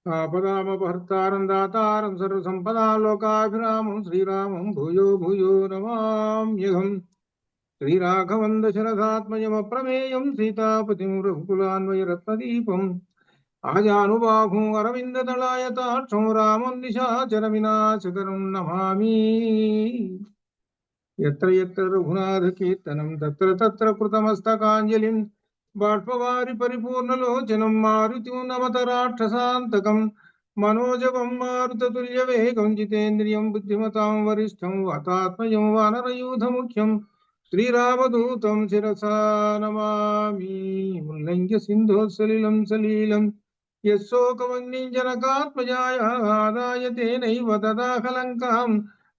ఆపదామపహర్తారం దాతారం సర్వసంపదా లోకాభిరామం శ్రీరామం భూయో భూయో నమామ్యహం. శ్రీరాఘవం దశరథాత్మజమప్రమేయం సీతాపతిం రఘుకులాన్వయరత్నదీపం ఆజానుబాహుం అరవిందదళాయతాక్షం రామం నిశాచర వినాశకరం నమామి. ఎత్ర ఎత్ర రఘునాథకీర్తనం తత్ర తత్ర కృతమస్తకాంజలిం బాష్పవారి పరిపూర్ణలోచనం మారుతిం నమత రాక్షసాంతకం మనోజవం మారుతతుల్యవేగం జితేంద్రియం బుద్ధిమతాం వరిష్టం వాతాత్మజం వానరయూధముఖ్యం శ్రీరామదూతం శిరసా నమామి. ఉల్లంఘ్య సింధోత్సలిలం సలీలం యశోకవన్యం జనకాత్మజాయ ఆదాయ తేనైవ తదాహలంకాం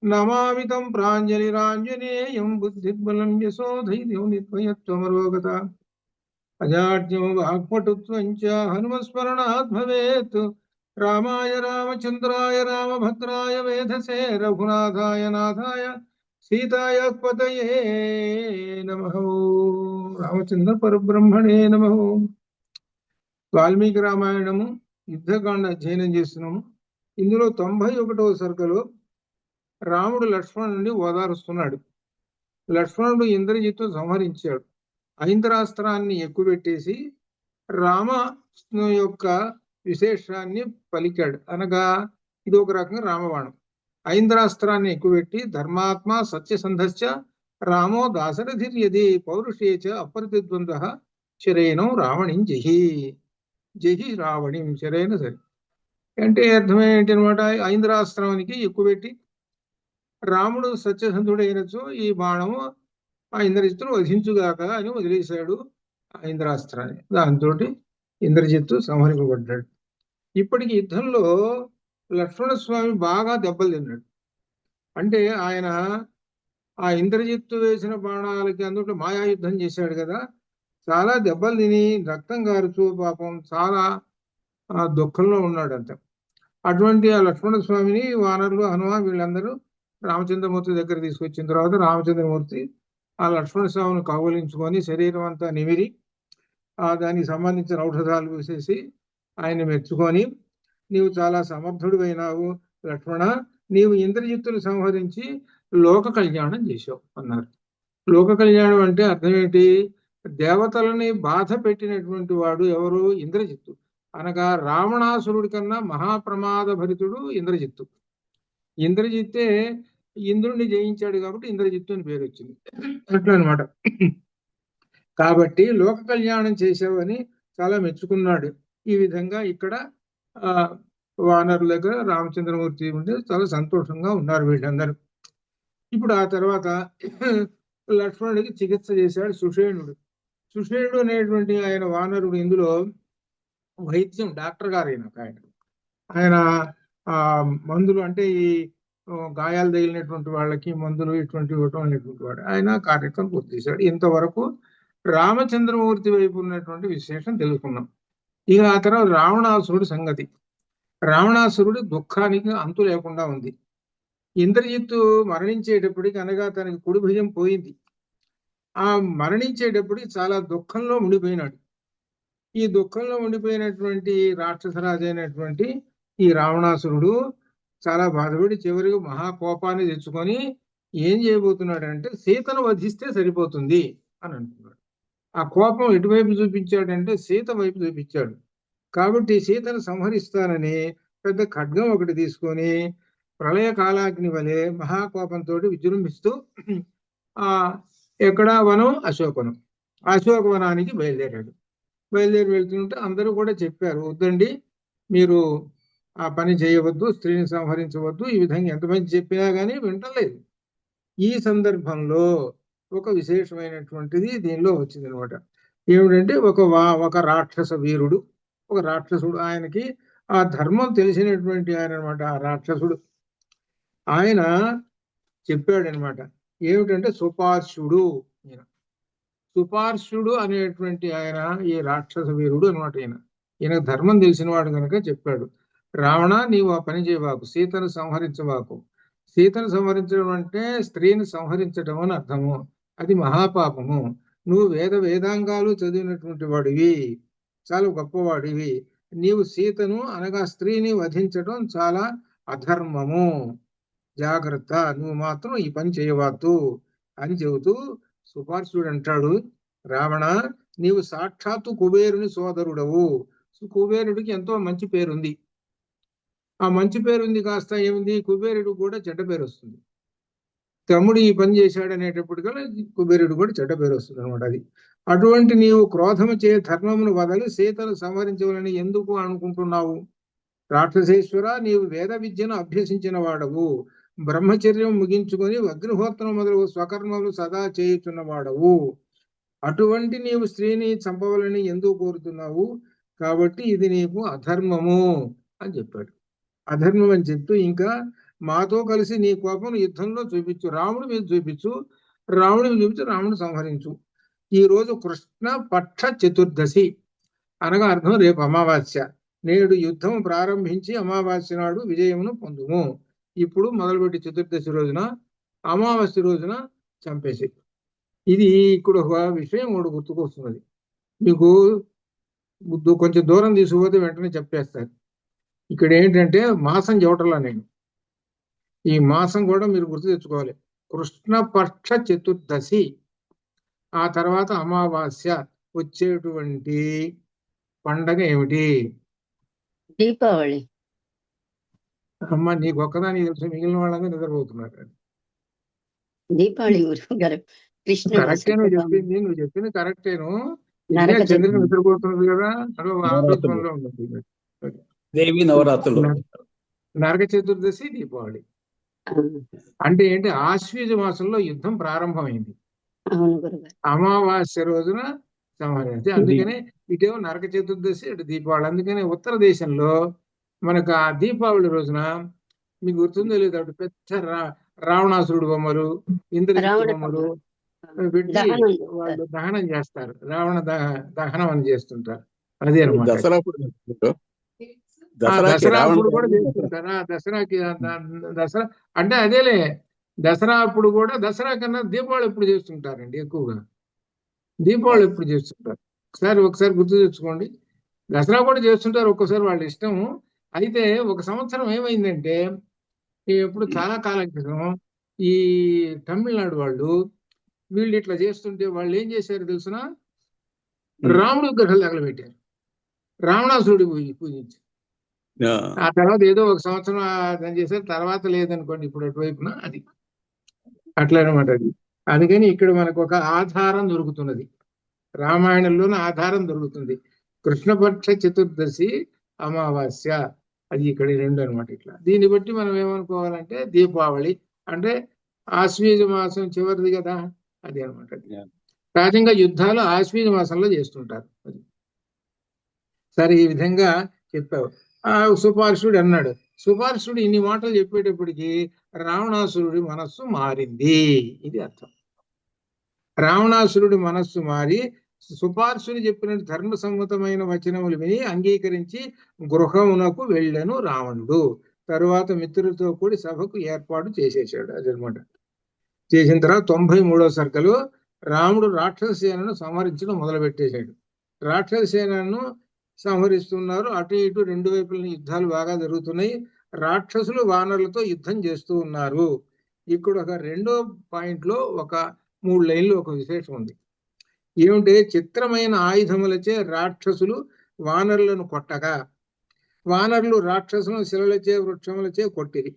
నమామి తం ప్రాంజలిరాంజనేయం బుద్ధిర్బలం యశోధైర్యం నిర్భయత్వమరోగత అజాడ్యం వాక్పటుత్వం చ హనుమస్మరణాత్ భవేత్. రామాయ రామచంద్రాయ రామభద్రాయ వేధసే రఘునాథాయ నాథాయ సీతాయ పతయే నమః. రామచంద్ర పరబ్రహ్మణే నమః. వాల్మీకి రామాయణము యుద్ధకాండ అధ్యయనం చేస్తున్నాము. ఇందులో 91వ సర్గలో రాముడు లక్ష్మణుడిని ఓదారుస్తున్నాడు. లక్ష్మణుడు ఇంద్రజిత్తు సంహరించాడు. ఐంద్రాస్త్రాన్ని ఎక్కుపెట్టేసి రామ యొక్క విశేషాన్ని పలికాడు. అనగా ఇది ఒక రకంగా రామబాణం. ఐంద్రాస్త్రాన్ని ఎక్కుపెట్టి ధర్మాత్మ సత్యసంధశ్చ రామో దాశరథిర్యది పౌరుషేచ అప్రతిద్వంద్వ శరైనం రావణిం జహి. జహి రావణిం శరైన సరి అంటే అర్థం ఏంటి అనమాట? ఐంద్రాస్త్రానికి ఎక్కుపెట్టి రాముడు సత్యసంధుడైనచో ఈ బాణము ఆ ఇంద్రజిత్తును వధించుగాక అని వదిలేశాడు ఆ ఇంద్రాస్త్రాన్ని. దాంతో ఇంద్రజిత్తు సంహరింపబడ్డాడు. ఇప్పటికి యుద్ధంలో లక్ష్మణస్వామి బాగా దెబ్బలు తిన్నాడు. అంటే ఆయన ఆ ఇంద్రజిత్తు వేసిన బాణాలకి అందులో మాయాయుద్ధం చేశాడు కదా, చాలా దెబ్బలు తిని రక్తం గారుచూ పాపం చాలా దుఃఖంలో ఉన్నాడు అంత. అటువంటి ఆ లక్ష్మణస్వామిని వానరులు హనుమ వీళ్ళందరూ రామచంద్రమూర్తి దగ్గర తీసుకొచ్చిన తర్వాత రామచంద్రమూర్తి ఆ లక్ష్మణస్వామిని కౌగలించుకొని శరీరం అంతా నిమిరి దానికి సంబంధించిన ఔషధాలు వేసేసి ఆయన మెచ్చుకొని, నీవు చాలా సమర్థుడు అయినావు లక్ష్మణ, నీవు ఇంద్రజిత్తును సంహరించి లోక కళ్యాణం చేశావు అన్నారు. లోక కళ్యాణం అంటే అర్థం ఏంటి? దేవతలని బాధ పెట్టినటువంటి వాడు ఎవరు? ఇంద్రజిత్తు. అనగా రావణాసురుడి కన్నా మహాప్రమాద భరితుడు ఇంద్రజిత్తు. ఇంద్రజిత్తే ఇంద్రుడిని జయించాడు కాబట్టి ఇంద్రజిత్తు అని పేరు వచ్చింది. అట్లా అనమాట. కాబట్టి లోక కళ్యాణం చేసావని చాలా మెచ్చుకున్నాడు. ఈ విధంగా ఇక్కడ వానరుల దగ్గర రామచంద్రమూర్తి ఉంటే చాలా సంతోషంగా ఉన్నారు వీళ్ళందరూ. ఇప్పుడు ఆ తర్వాత లక్ష్మణుడికి చికిత్స చేశాడు సుషేణుడు. సుషేణుడు అనేటువంటి ఆయన వానరుడు ఇందులో వైద్యం డాక్టర్ గారు ఆయన మందులు అంటే ఈ గాయాలు తగిలినటువంటి వాళ్ళకి మందులు ఇటువంటి ఇవ్వటం అనేటువంటి వాడు ఆయన కార్యక్రమం పూర్తి చేశాడు. ఇంతవరకు రామచంద్రమూర్తి వైపు ఉన్నటువంటి విశేషం తెలుసుకున్నాం. ఇక ఆ తర్వాత రావణాసురుడి సంగతి. రావణాసురుడి దుఃఖానికి అంతు లేకుండా ఉంది. ఇంద్రజిత్తు మరణించేటప్పటికి అనగా తనకి కుడి భుజం పోయింది. ఆ మరణించేటప్పటికి చాలా దుఃఖంలో ఉండిపోయినాడు. ఈ దుఃఖంలో ఉండిపోయినటువంటి రాక్షసరాజు అయినటువంటి ఈ రావణాసురుడు చాలా బాధపడి చివరికి మహాకోపాన్ని తెచ్చుకొని ఏం చేయబోతున్నాడంటే సీతను వధిస్తే సరిపోతుంది అని అంటున్నాడు. ఆ కోపం ఎటువైపు చూపించాడంటే సీత వైపు చూపించాడు. కాబట్టి సీతను సంహరిస్తానని పెద్ద ఖడ్గం ఒకటి తీసుకొని ప్రళయ కాలాగ్ని వలె మహాకోపంతో విజృంభిస్తూ ఎక్కడ వనం? అశోకవనం. అశోకవనానికి బయలుదేరాడు. బయలుదేరి వెళ్తుంటే అందరూ కూడా చెప్పారు, వద్దండి మీరు ఆ పని చేయవద్దు, స్త్రీని సంహరించవద్దు. ఈ విధంగా ఎంతమంది చెప్పినా కానీ వింటలేదు. ఈ సందర్భంలో ఒక విశేషమైనటువంటిది దీనిలో వచ్చింది అనమాట. ఏమిటంటే ఒక రాక్షస వీరుడు, ఒక రాక్షసుడు, ఆయనకి ఆ ధర్మం తెలిసినటువంటి ఆయన అనమాట. ఆ రాక్షసుడు ఆయన చెప్పాడనమాట. ఏమిటంటే సుపార్శ్వుడు. సుపార్శ్వుడు అనేటువంటి ఆయన ఈ రాక్షస వీరుడు అనమాట. ఈయన ధర్మం తెలిసిన వాడు కనుక చెప్పాడు. రావణ, నీవు ఆ పని చేయవాకు, సీతను సంహరించవాకు. సీతను సంహరించడం అంటే స్త్రీని సంహరించడం అని అర్థము. అది మహాపాపము. నువ్వు వేదాంగాలు చదివినటువంటి వాడివి, చాలా గొప్పవాడివి. నీవు సీతను అనగా స్త్రీని వధించడం చాలా అధర్మము. జాగ్రత్త, నువ్వు మాత్రం ఈ పని చేయవద్దు అని చెబుతూ సుపార్శ్వుడు అంటాడు, రావణ, నీవు సాక్షాత్తు కుబేరుని సోదరుడవు. కుబేరుడికి ఎంతో మంచి పేరుంది. ఆ మంచి పేరుంది కాస్త ఏముంది, కుబేరుడు కూడా చెడ్డ పేరు వస్తుంది. తమ్ముడు ఈ పని చేశాడు అనేటప్పటికల్లా కుబేరుడు కూడా చెడ్డ పేరు వస్తుంది అనమాట. అది అటువంటి నీవు క్రోధము చే ధర్మమును వదలి సీతను సంహరించవాలని ఎందుకు అనుకుంటున్నావు? రాక్షసేశ్వర, నీవు వేద విద్యను అభ్యసించిన వాడవు, బ్రహ్మచర్యం ముగించుకొని అగ్నిహోత్రం మొదలు స్వకర్మలు సదా చేయుచున్న వాడవు. అటువంటి నీవు స్త్రీని చంపవాలని ఎందుకు కోరుతున్నావు? కాబట్టి ఇది నీకు అధర్మము అని చెప్పాడు. అధర్మం అని చెప్తూ ఇంకా మాతో కలిసి నీ కోపం యుద్ధంలో చూపించు, రాముడి మీద చూపించు, రాముడిని చూపించు, రాముడిని సంహరించు. ఈ రోజు కృష్ణ పక్ష చతుర్దశి అనగా అర్థం రేపు అమావాస్య. నేడు యుద్ధం ప్రారంభించి అమావాస్య నాడు విజయమును పొందుము. ఇప్పుడు మొదలుపెట్టి చతుర్దశి రోజున, అమావాస్య రోజున చంపేసి. ఇది ఇక్కడ ఒక విషయం ఒకటి గుర్తుకొస్తున్నది. మీకు కొంచెం దూరం తీసుకుపోతే వెంటనే చెప్పేస్తారు. ఇక్కడ ఏంటంటే మాసం చెప్పటంలా నేను, ఈ మాసం కూడా మీరు గుర్తు తెచ్చుకోవాలి. కృష్ణపక్ష చతుర్దశి, ఆ తర్వాత అమావాస్య వచ్చేటువంటి పండగ ఏమిటి? దీపావళి. అమ్మ, నీకు ఒక్కదానికి తెలుసు, మిగిలిన వాళ్ళందరూ నిద్రపోతున్నారు. దీపావళి గురువు గారు. కరెక్టే, నువ్వు చెప్పింది కరెక్టేను. చంద్రుని నిద్రపోతున్నది కదా, పనిలో ఉంటుంది. దేవి నవరాత్రులు, నరక చతుర్దశి, దీపావళి. అంటే ఏంటి, ఆశ్వీజ మాసంలో యుద్ధం ప్రారంభమైంది, అమావాస్య రోజున సంహరించి. అందుకనే ఇటేమో నరక చతుర్దశి, అటు దీపావళి. అందుకనే ఉత్తర దేశంలో మనకు ఆ దీపావళి రోజున, మీకు గుర్తుందో లేదు, అటు పెద్ద రావణాసురుడు బొమ్మలు, ఇంద్రజిత్తు బొమ్మలు పెట్టి వాళ్ళు దహనం చేస్తారు. రావణ దహనం అని చేస్తుంటారు. అదే అనమాట. దసరా అప్పుడు కూడా చేస్తుంటారా? దసరా అంటే అదేలే, దసరా అప్పుడు కూడా, దసరా కన్నా దీపావళి ఎప్పుడు చేస్తుంటారండి ఎక్కువగా. దీపావళి ఎప్పుడు చేస్తుంటారు ఒకసారి గుర్తు తెచ్చుకోండి. దసరా కూడా చేస్తుంటారు ఒక్కోసారి, వాళ్ళ ఇష్టము. అయితే ఒక సంవత్సరం ఏమైందంటే, ఎప్పుడు చాలా కాలం క్రితం ఈ తమిళనాడు వాళ్ళు వీళ్ళు ఇట్లా చేస్తుంటే వాళ్ళు ఏం చేశారు తెలుసునా? రాముడు విగ్రహాలు తగలబెట్టారు, రావణాసురుడి పూజించి. ఆ తర్వాత ఏదో ఒక సంవత్సరం దాన్ని చేశారు, తర్వాత లేదనుకోండి ఇప్పుడు అటువైపున. అది అట్లా అనమాట. అది అందుకని ఇక్కడ మనకు ఒక ఆధారం దొరుకుతున్నది, రామాయణంలోనే ఆధారం దొరుకుతుంది. కృష్ణపక్ష చతుర్దశి, అమావాస్య, అది ఇక్కడ రెండు అనమాట. ఇట్లా దీన్ని బట్టి మనం ఏమనుకోవాలంటే, దీపావళి అంటే ఆశ్వీజ మాసం చివరిది కదా, అది అనమాట. సహజంగా యుద్ధాలు ఆశ్వీజ మాసంలో చేస్తుంటారు. అది సరే, ఈ విధంగా చెప్పావు. సుపార్షుడు అన్నాడు. సుపార్షుడు ఇన్ని మాటలు చెప్పేటప్పటికి రావణాసురుడి మనస్సు మారింది, ఇది అర్థం. రావణాసురుడి మనస్సు మారి సుపార్షుడు చెప్పిన ధర్మసమ్మతమైన వచనములు విని అంగీకరించి గృహమునకు వెళ్ళను రావణుడు. తరువాత మిత్రులతో కూడి సభకు ఏర్పాటు చేసేసాడు. అదనమాట. చేసిన తర్వాత 93వ సర్కలు రాముడు రాక్షస సేనను సంహరించడం మొదలుపెట్టేశాడు. రాక్షస సేనను సంహరిస్తున్నారు. అటు ఇటు రెండు వైపుల యుద్ధాలు బాగా జరుగుతున్నాయి. రాక్షసులు వానరులతో యుద్ధం చేస్తూ ఉన్నారు. ఇక్కడ ఒక రెండో పాయింట్లో ఒక 3 లైన్లు ఒక విశేషం ఉంది. ఏమిటంటే, చిత్రమైన ఆయుధములచే రాక్షసులు వానరులను కొట్టగా, వానరులు రాక్షసులను శిలలచే వృక్షములచే కొట్టిరి.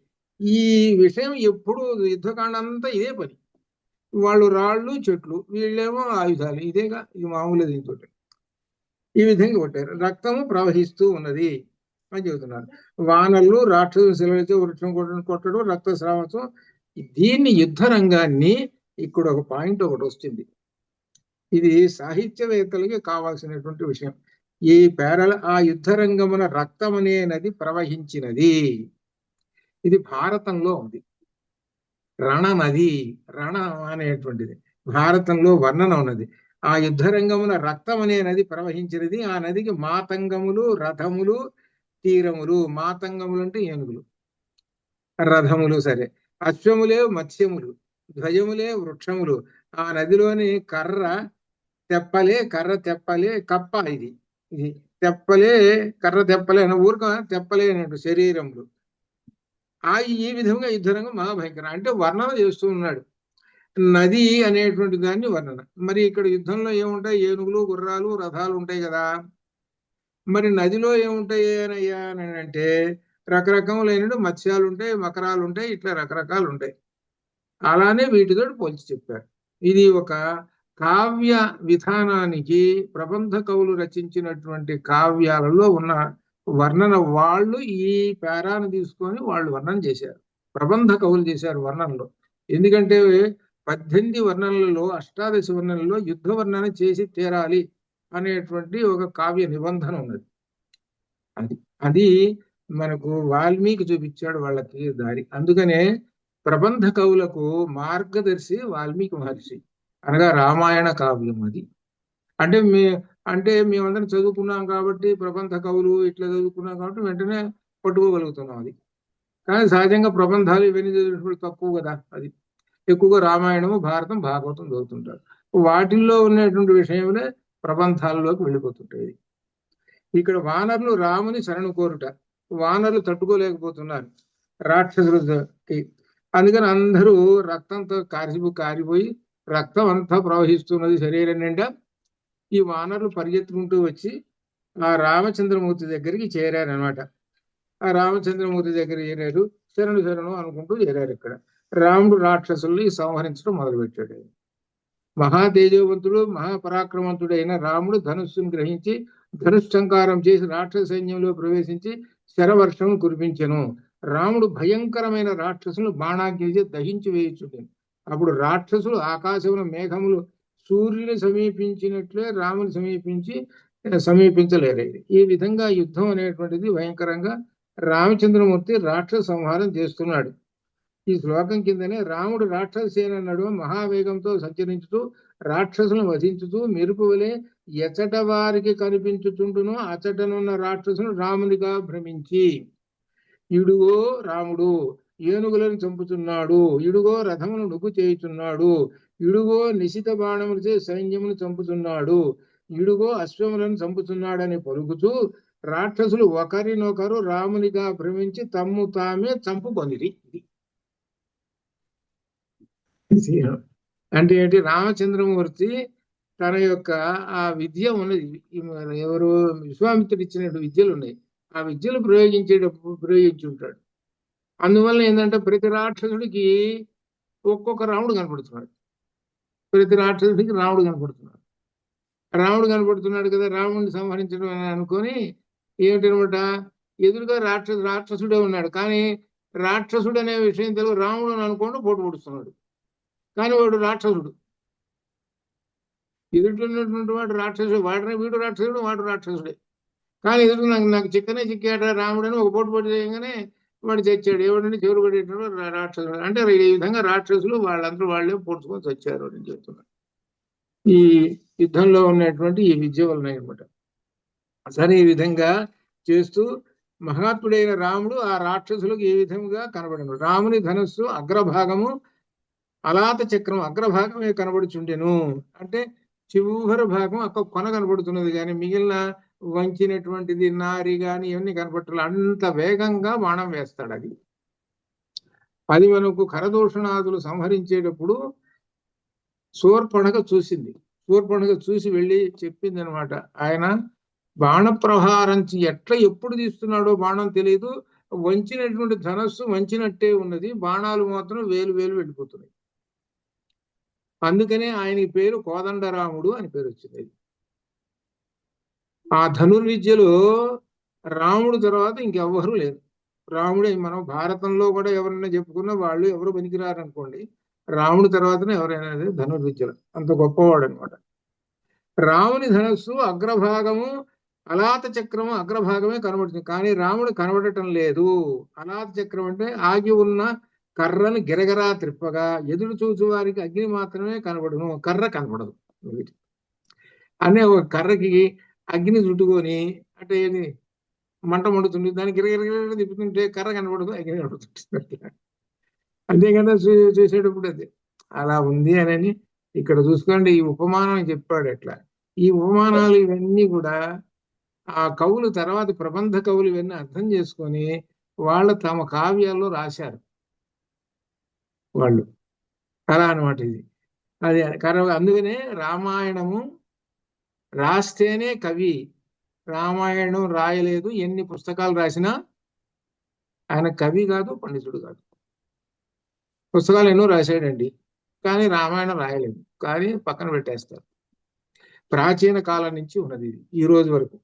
ఈ విషయం ఎప్పుడు యుద్ధకాండంతా ఇదే పని. వాళ్ళు రాళ్ళు చెట్లు, వీళ్ళేమో ఆయుధాలు, ఇదేగా, ఇది మామూలు. దీంతో ఈ విధంగా కొట్టారు. రక్తము ప్రవహిస్తూ ఉన్నది అని చెబుతున్నారు. వానరులు రాక్షసులు శిలలచే వృక్షం కొట్టడం, రక్తస్రావం. దీన్ని యుద్ధ రంగాన్ని ఇక్కడ ఒక పాయింట్ ఒకటి వస్తుంది. ఇది సాహిత్యవేత్తలకి కావాల్సినటువంటి విషయం. ఈ ఆ యుద్ధ రంగమున రక్తం అనే నది ప్రవహించినది. ఇది భారతంలో ఉంది. రణ నది, రణ అనేటువంటిది భారతంలో వర్ణన ఉన్నది. ఆ యుద్ధ రంగమున రక్తం అనే నది ప్రవహించినది. ఆ నదికి మాతంగములు, రథములు, తీరములు, మాతంగములు అంటే ఏనుగులు, రథములు సరే, అశ్వములే మత్స్యములు, ధ్వజములే వృక్షములు, ఆ నదిలోని కర్ర తెప్పలే కప్ప, ఇది తెప్పలే, కర్ర తెప్పలే అనే ఊరుక తెప్పలే అన్నట్టు శరీరములు. ఈ విధంగా యుద్ధరంగం మహాభయంకరం. అంటే వర్ణన చేస్తూ ఉన్నాడు నది అనేటువంటి దాన్ని వర్ణన. మరి ఇక్కడ యుద్ధంలో ఏముంటాయి? ఏనుగులు, గుర్రాలు, రథాలు ఉంటాయి కదా. మరి నదిలో ఏముంటాయి అనయ్యా అని అంటే రకరకములైన మత్స్యాలు ఉంటాయి, మకరాలు ఉంటాయి, ఇట్లా రకరకాలు ఉంటాయి. అలానే వీటితో పోల్చి చెప్పారు. ఇది ఒక కావ్య విధానానికి ప్రబంధ కవులు రచించినటువంటి కావ్యాలలో ఉన్న వర్ణన. వాళ్ళు ఈ పేరాను తీసుకొని వాళ్ళు వర్ణన చేశారు, ప్రబంధ కవులు చేశారు వర్ణనలో. ఎందుకంటే 18 వర్ణనలలో, 18 వర్ణనలలో యుద్ధ వర్ణన చేసి తీరాలి అనేటువంటి ఒక కావ్య నిబంధన ఉన్నది. అది మనకు వాల్మీకి చూపించాడు వాళ్ళకి దారి. అందుకనే ప్రబంధ కవులకు మార్గదర్శి వాల్మీకి మహర్షి, అనగా రామాయణ కావ్యం అది. అంటే మేమందరం చదువుకున్నాం కాబట్టి, ప్రబంధ కవులు ఇట్లా చదువుకున్నాం కాబట్టి వెంటనే పట్టుకోగలుగుతున్నాం అది. కానీ సహజంగా ప్రబంధాలు ఇవన్నీ చదివినప్పుడు తక్కువ కదా. అది ఎక్కువగా రామాయణము, భారతం, భాగవతం చదువుతుంటారు. వాటిల్లో ఉన్నటువంటి విషయములే ప్రబంధాలలోకి వెళ్ళిపోతుంటాయి. ఇక్కడ వానరులు రాముని శరణు కోరుట, వానరులు తట్టుకోలేకపోతున్నారు రాక్షసులకి. అందుకని అందరూ రక్తంతో కారిపోయి రక్తం అంతా ప్రవహిస్తున్నది శరీరం నిండా. ఈ వానరులు పరిగెత్తుకుంటూ వచ్చి ఆ రామచంద్రమూర్తి దగ్గరికి చేరారనమాట. ఆ రామచంద్రమూర్తి దగ్గర చేరారు, శరణు అనుకుంటూ చేరారు. ఇక్కడ రాముడు రాక్షసుల్ని సంహరించడం మొదలుపెట్టాడు. మహాతేజవంతుడు, మహాపరాక్రమంతుడైన రాముడు ధనుస్సును గ్రహించి ధనుష్టంకారం చేసి రాక్షస సైన్యంలో ప్రవేశించి శరవర్షం కురిపించెను. రాముడు భయంకరమైన రాక్షసులను బాణాగ్ని దహించి వేయించుండెను. అప్పుడు రాక్షసులు ఆకాశంలో మేఘములు సూర్యుని సమీపించినట్లే రాముని సమీపించలేరు. ఈ విధంగా యుద్ధం అనేటువంటిది భయంకరంగా రామచంద్రమూర్తి రాక్షస సంహారం చేస్తున్నాడు. ఈ శ్లోకం కిందనే రాముడు రాక్షస సేన నడుమ మహావేగంతో సంచరించుతూ రాక్షసులను వధించుతూ మెరుపు వలె ఎచట వారికి కనిపించుతుండును అచటనున్న రాక్షసును రామునిగా భ్రమించి, ఇడుగో రాముడు ఏనుగులను చంపుతున్నాడు, ఇడుగో రథమును నుగ్గు చేయుచున్నాడు, ఇడుగో నిశిత బాణములచే సైన్యమును చంపుతున్నాడు, ఇడుగో అశ్వములను చంపుతున్నాడని పలుకుతూ రాక్షసులు ఒకరినొకరు రామునిగా భ్రమించి తమ్ము తామే చంపుకొనిరి. అంటే ఏంటి? రామచంద్రమూర్తి తన యొక్క ఆ విద్య ఉన్నది, ఎవరు విశ్వామిత్రుడు ఇచ్చినట్టు విద్యలు ఉన్నాయి, ఆ విద్యలు ప్రయోగించి ఉంటాడు. అందువల్ల ఏంటంటే ప్రతి రాక్షసుడికి ఒక్కొక్క రాముడు కనపడుతున్నాడు. ప్రతి రాక్షసుడికి రాముడు కనపడుతున్నాడు కదా. రాముడిని సంహరించడం అని అనుకొని ఏమిటనమాట, ఎదురుగా రాక్షసుడే ఉన్నాడు, కానీ రాక్షసుడు అనే విషయం తెలుగు రాముడు అని అనుకోండి పోటు పొడుస్తున్నాడు. కానీ వాడు రాక్షసుడు, ఎదుటిన్నటువంటి వాడు రాక్షసుడు, వీడు రాక్షసుడు, వాడు రాక్షసుడే. కానీ ఎదురు నాకు చిక్కాట రాముడని ఒక పోటు పొడి చేయగానే వాడు చచ్చాడు. ఎవడని చెవులు పడేటప్పుడు రాక్షసుడు. అంటే ఈ విధంగా రాక్షసులు వాళ్ళందరూ వాళ్ళే పొడుచుకొని చచ్చారు అని చెప్తున్నారు. ఈ యుద్ధంలో ఉన్నటువంటి ఈ విద్య వలన అనమాట. సరే, ఈ విధంగా చేస్తూ మహాత్ముడైన రాముడు ఆ రాక్షసులకు ఏ విధంగా కనబడను. రాముని ధనుస్సు అగ్రభాగము అలాత చక్రం అగ్రభాగమే కనబడుచుండెను. అంటే చివరి భాగం అక్కడ కొన కనబడుతున్నది, కానీ మిగిలిన వంచినటువంటిది నారి కానీ ఇవన్నీ కనపట్టాలి. అంత వేగంగా బాణం వేస్తాడు. అది మనకు ఖరదూషణాదులు సంహరించేటప్పుడు శూర్పణఖ చూసి వెళ్ళి చెప్పింది అనమాట. ఆయన బాణ ప్రహారం ఎప్పుడు తీస్తున్నాడో బాణం తెలియదు, వంచినటువంటి ధనస్సు వంచినట్టే ఉన్నది, బాణాలు మాత్రం వేలు వెళ్ళిపోతున్నాయి. అందుకనే ఆయనకి పేరు కోదండరాముడు అని పేరు వచ్చింది. ఆ ధనుర్విద్యలో రాముడు తర్వాత ఇంకెవ్వరూ లేరు. రాముడే. మనం భారతంలో కూడా ఎవరైనా చెప్పుకున్నా వాళ్ళు ఎవరు పనికిరారు అనుకోండి, రాముడి తర్వాతనే ఎవరైనా ధనుర్విద్యలు, అంత గొప్పవాడు అనమాట. రాముని ధనస్సు అగ్రభాగము అలాత చక్రము అగ్రభాగమే కనబడుతుంది, కానీ రాముడు కనబడటం లేదు. అలాత చక్రం అంటే ఆగి ఉన్న కర్రను గిరగరా త్రిప్పగా ఎదురు చూచు వారికి అగ్ని మాత్రమే కనబడును, కర్ర కనబడదు. అనే ఒక కర్రకి అగ్ని చుట్టుకొని అంటే ఏది మంట మండుతుంది, దానికి గిరగిర తిప్పుతుంటే కర్ర కనబడదు, అగ్ని కనబడుతుంది. అంతే కదా చూసేటప్పుడు అది అలా ఉంది అని ఇక్కడ చూసుకోండి. ఈ ఉపమానం చెప్పాడు ఎట్లా. ఈ ఉపమానాలు ఇవన్నీ కూడా ఆ కవులు తర్వాత ప్రబంధ కవులు ఇవన్నీ అర్థం చేసుకొని వాళ్ళు తమ కావ్యాల్లో రాశారు వాళ్ళు. అలా అనమాట ఇది. అది అందుకనే రామాయణము రాస్తేనే కవి, రామాయణం రాయలేదు ఎన్ని పుస్తకాలు రాసినా ఆయన కవి కాదు, పండితుడు కాదు. పుస్తకాలు ఎన్నో రాశాడండి, కానీ రామాయణం రాయలేదు, కానీ పక్కన పెట్టేస్తారు. ప్రాచీన కాలం నుంచి ఉన్నది ఇది ఈ రోజు వరకు.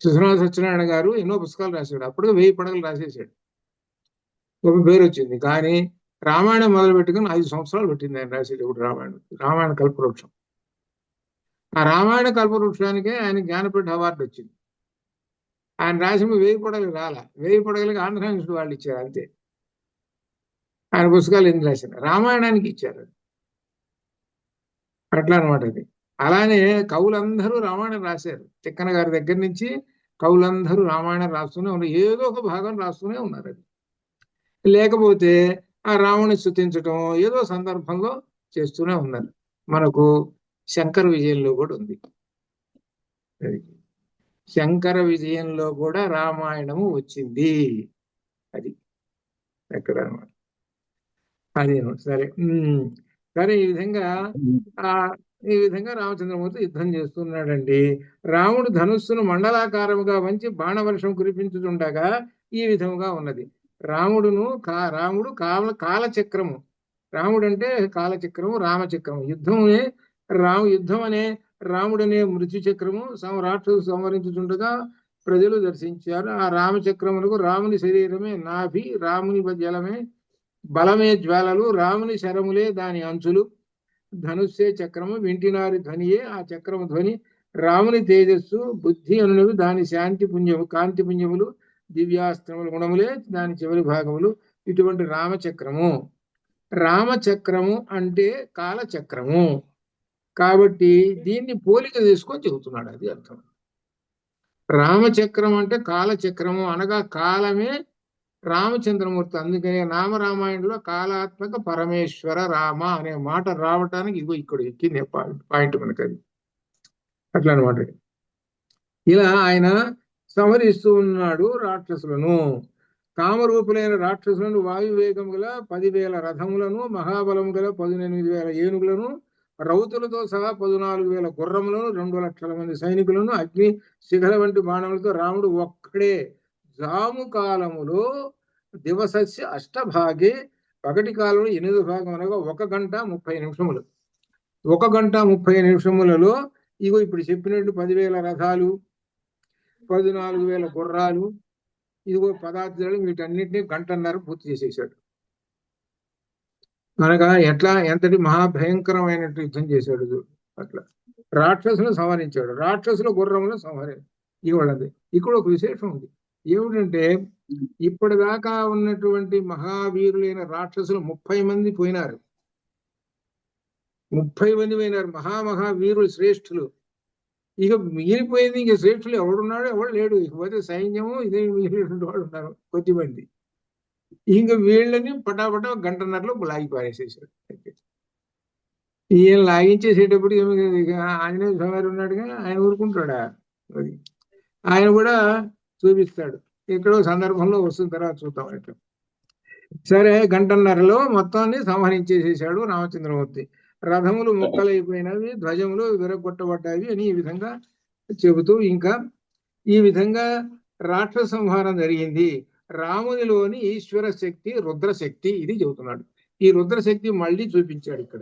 సుశ్రామ సత్యనారాయణ గారు ఎన్నో పుస్తకాలు రాశాడు, అప్పుడు 1000 పడగలు రాసేసాడు, గొప్ప పేరు వచ్చింది. కానీ రామాయణం మొదలు పెట్టుకుని 5 సంవత్సరాలు పెట్టింది ఆయన రాసేటప్పుడు. రామాయణ కల్పవృక్షం. ఆ రామాయణ కల్పవృక్షానికే ఆయన జ్ఞానపీఠ అవార్డు వచ్చింది. ఆయన రాసిన 1000 పడగలు రాలా, 1000 పడగలకి ఆంధ్ర యూనివర్సిటీ వాళ్ళు ఇచ్చారు అంతే. ఆయన పుస్తకాలు ఎందుకు రాశారు, రామాయణానికి ఇచ్చారు. అట్లా అనమాట అది. అలానే కవులందరూ రామాయణం రాశారు. తిక్కన గారి దగ్గర నుంచి కవులందరూ రామాయణం రాస్తూనే ఉన్నారు, ఏదో ఒక భాగం రాస్తూనే ఉన్నారు. అది లేకపోతే ఆ రాముని స్తుతించటం ఏదో సందర్భంలో చేస్తూనే ఉన్నారు. మనకు శంకర విజయంలో కూడా ఉంది. శంకర విజయంలో కూడా రామాయణము వచ్చింది. అది ఎక్కడ అనమాట అది. సరే సరే ఈ విధంగా రామచంద్రమూర్తి యుద్ధం చేస్తున్నాడండి. రాముడు ధనుస్సును మండలాకారముగా వంచి బాణవర్షం కురిపించుతుండగా ఈ విధముగా ఉన్నది. రాముడు కాలచక్రము, రాముడు అంటే కాలచక్రము, రామచక్రము. యుద్ధం అనే రాముడనే మృత్యు చక్రము రాక్షసు సంహరించుతుండగా ప్రజలు దర్శించారు. ఆ రామచక్రములకు రాముని శరీరమే నాభి, రాముని జలమే బలమే జ్వాలలు, రాముని శరములే దాని అంచులు, ధనుస్సే చక్రము, వింటినారి ధ్వనియే ఆ చక్రము ధ్వని, రాముని తేజస్సు బుద్ధి అనునవి దాని కాంతి పుంజములు, దివ్యాస్త్రముల గుణములే దాని చివరి భాగములు. ఇటువంటి రామచక్రము అంటే కాలచక్రము కాబట్టి దీన్ని పోలిక తీసుకొని చెబుతున్నాడు. అది అర్థం. రామచక్రం అంటే కాలచక్రము అనగా కాలమే రామచంద్రమూర్తి. అందుకనే నామరామాయణంలో కాలాత్మక పరమేశ్వర రామ అనే మాట రావటానికి ఇగో ఇక్కడ ఎక్కింది పాయింట్ మనకి. అది అట్లా అనమాట. ఇలా ఆయన సంహరిస్తూ ఉన్నాడు రాక్షసులను. కామరూపులైన రాక్షసులను వాయువేగం గల 10,000 రథములను, మహాబలం గల 18,000 ఏనుగులను, రౌతులతో సహా 14,000 గుర్రములను, 2 లక్షల మంది సైనికులను, అగ్ని శిఖల వంటి బాణములతో రాముడు ఒక్కడే జాము కాలములో దివసస్య అష్టభాగే పగటి కాలంలో 8 భాగం అనగా 1 గంట 30 నిమిషములు. 1 గంట 30 నిమిషములలో ఇగో ఇప్పుడు చెప్పినట్టు 10,000 రథాలు, 14,000 గుర్రాలు, ఇదిగో పదార్థాలు, వీటన్నిటినీ 1.5 గంటలు పూర్తి చేసేసాడు. అనగా ఎంతటి మహాభయంకరమైనట్టు యుద్ధం చేశాడు. అట్లా రాక్షసులను సంహరించాడు, రాక్షసుల గుర్రములను ఇవ్వడది. ఇక్కడ ఒక విశేషం ఉంది. ఏమిటంటే ఇప్పటిదాకా ఉన్నటువంటి మహావీరులైన రాక్షసులు 30 మంది పోయినారు. 30 మంది పోయినారు, మహావీరులు, శ్రేష్ఠులు. ఇక మిగిలిపోయింది ఇంక శ్రేష్ఠులు ఎవడున్నాడు, ఎవడు లేడు. ఇకపోతే సైన్యము ఇదే మిగిలినటువంటి వాడు ఉన్నారు కొద్దిమంది. ఇంక వీళ్ళని పటాపటా 1.5 గంటలో లాగి పారేసేసాడు. ఈయన లాగించేసేటప్పుడు ఆంజనేయ స్వామి ఉన్నాడుగా, ఆయన ఊరుకుంటాడా? ఆయన కూడా చూపిస్తాడు. ఎక్కడో సందర్భంలో వస్తున్న తర్వాత చూద్దాం. ఎట్లా సరే 1.5 గంటలో మొత్తాన్ని సంహరించేసేసాడు రామచంద్రమూర్తి. రథములు ముక్కలైపోయినవి, ధ్వజములు విరగొట్టబడ్డాయి అని ఈ విధంగా చెబుతూ ఇంకా ఈ విధంగా రాక్షస సంహారం జరిగింది. రామునిలోని ఈశ్వర శక్తి, రుద్రశక్తి ఇది చెబుతున్నాడు. ఈ రుద్రశక్తి మళ్ళీ చూపించాడు ఇక్కడ.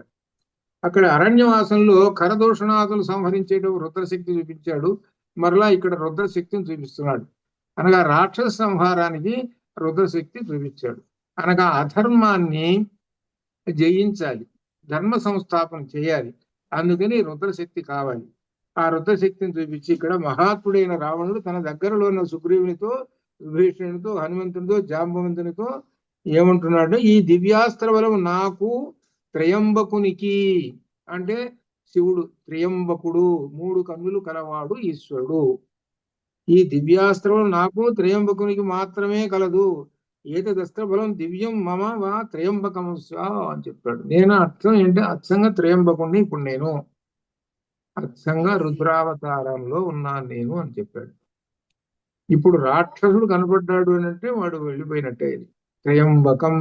అక్కడ అరణ్యవాసంలో కరదూషణాదులు సంహరించేటప్పుడు రుద్రశక్తి చూపించాడు, మరలా ఇక్కడ రుద్రశక్తిని చూపిస్తున్నాడు. అనగా రాక్షస సంహారానికి రుద్రశక్తి చూపించాడు. అనగా అధర్మాన్ని జయించాలి, ధర్మ సంస్థాపన చేయాలి, అందుకని రుద్రశక్తి కావాలి. ఆ రుద్రశక్తిని చూపించి ఇక్కడ మహాత్ముడైన రావణుడు తన దగ్గరలో ఉన్న సుగ్రీవునితో, విభీషణునితో, హనుమంతునితో, జాంబవంతునితో ఏమంటున్నాడు? ఈ దివ్యాస్త్ర బలం నాకు త్రయంబకునికి, అంటే శివుడు త్రయంబకుడు, 3 కన్నులు కలవాడు ఈశ్వరుడు. ఈ దివ్యాస్త్రం నాకు త్రయంబకునికి మాత్రమే కలదు. ఏతదస్త్ర బలం దివ్యం మమ వా త్రయంబకం స్యా అని చెప్పాడు. నేను అర్థం ఏంటి, అచ్చంగా త్రయంబకుణ్ణి ఇప్పుడు నేను అచ్చంగా రుద్రావతారంలో ఉన్నాను నేను అని చెప్పాడు. ఇప్పుడు రాక్షసుడు కనపడ్డాడు అని అంటే వాడు వెళ్ళిపోయినట్టే. ఇది త్రయంబకం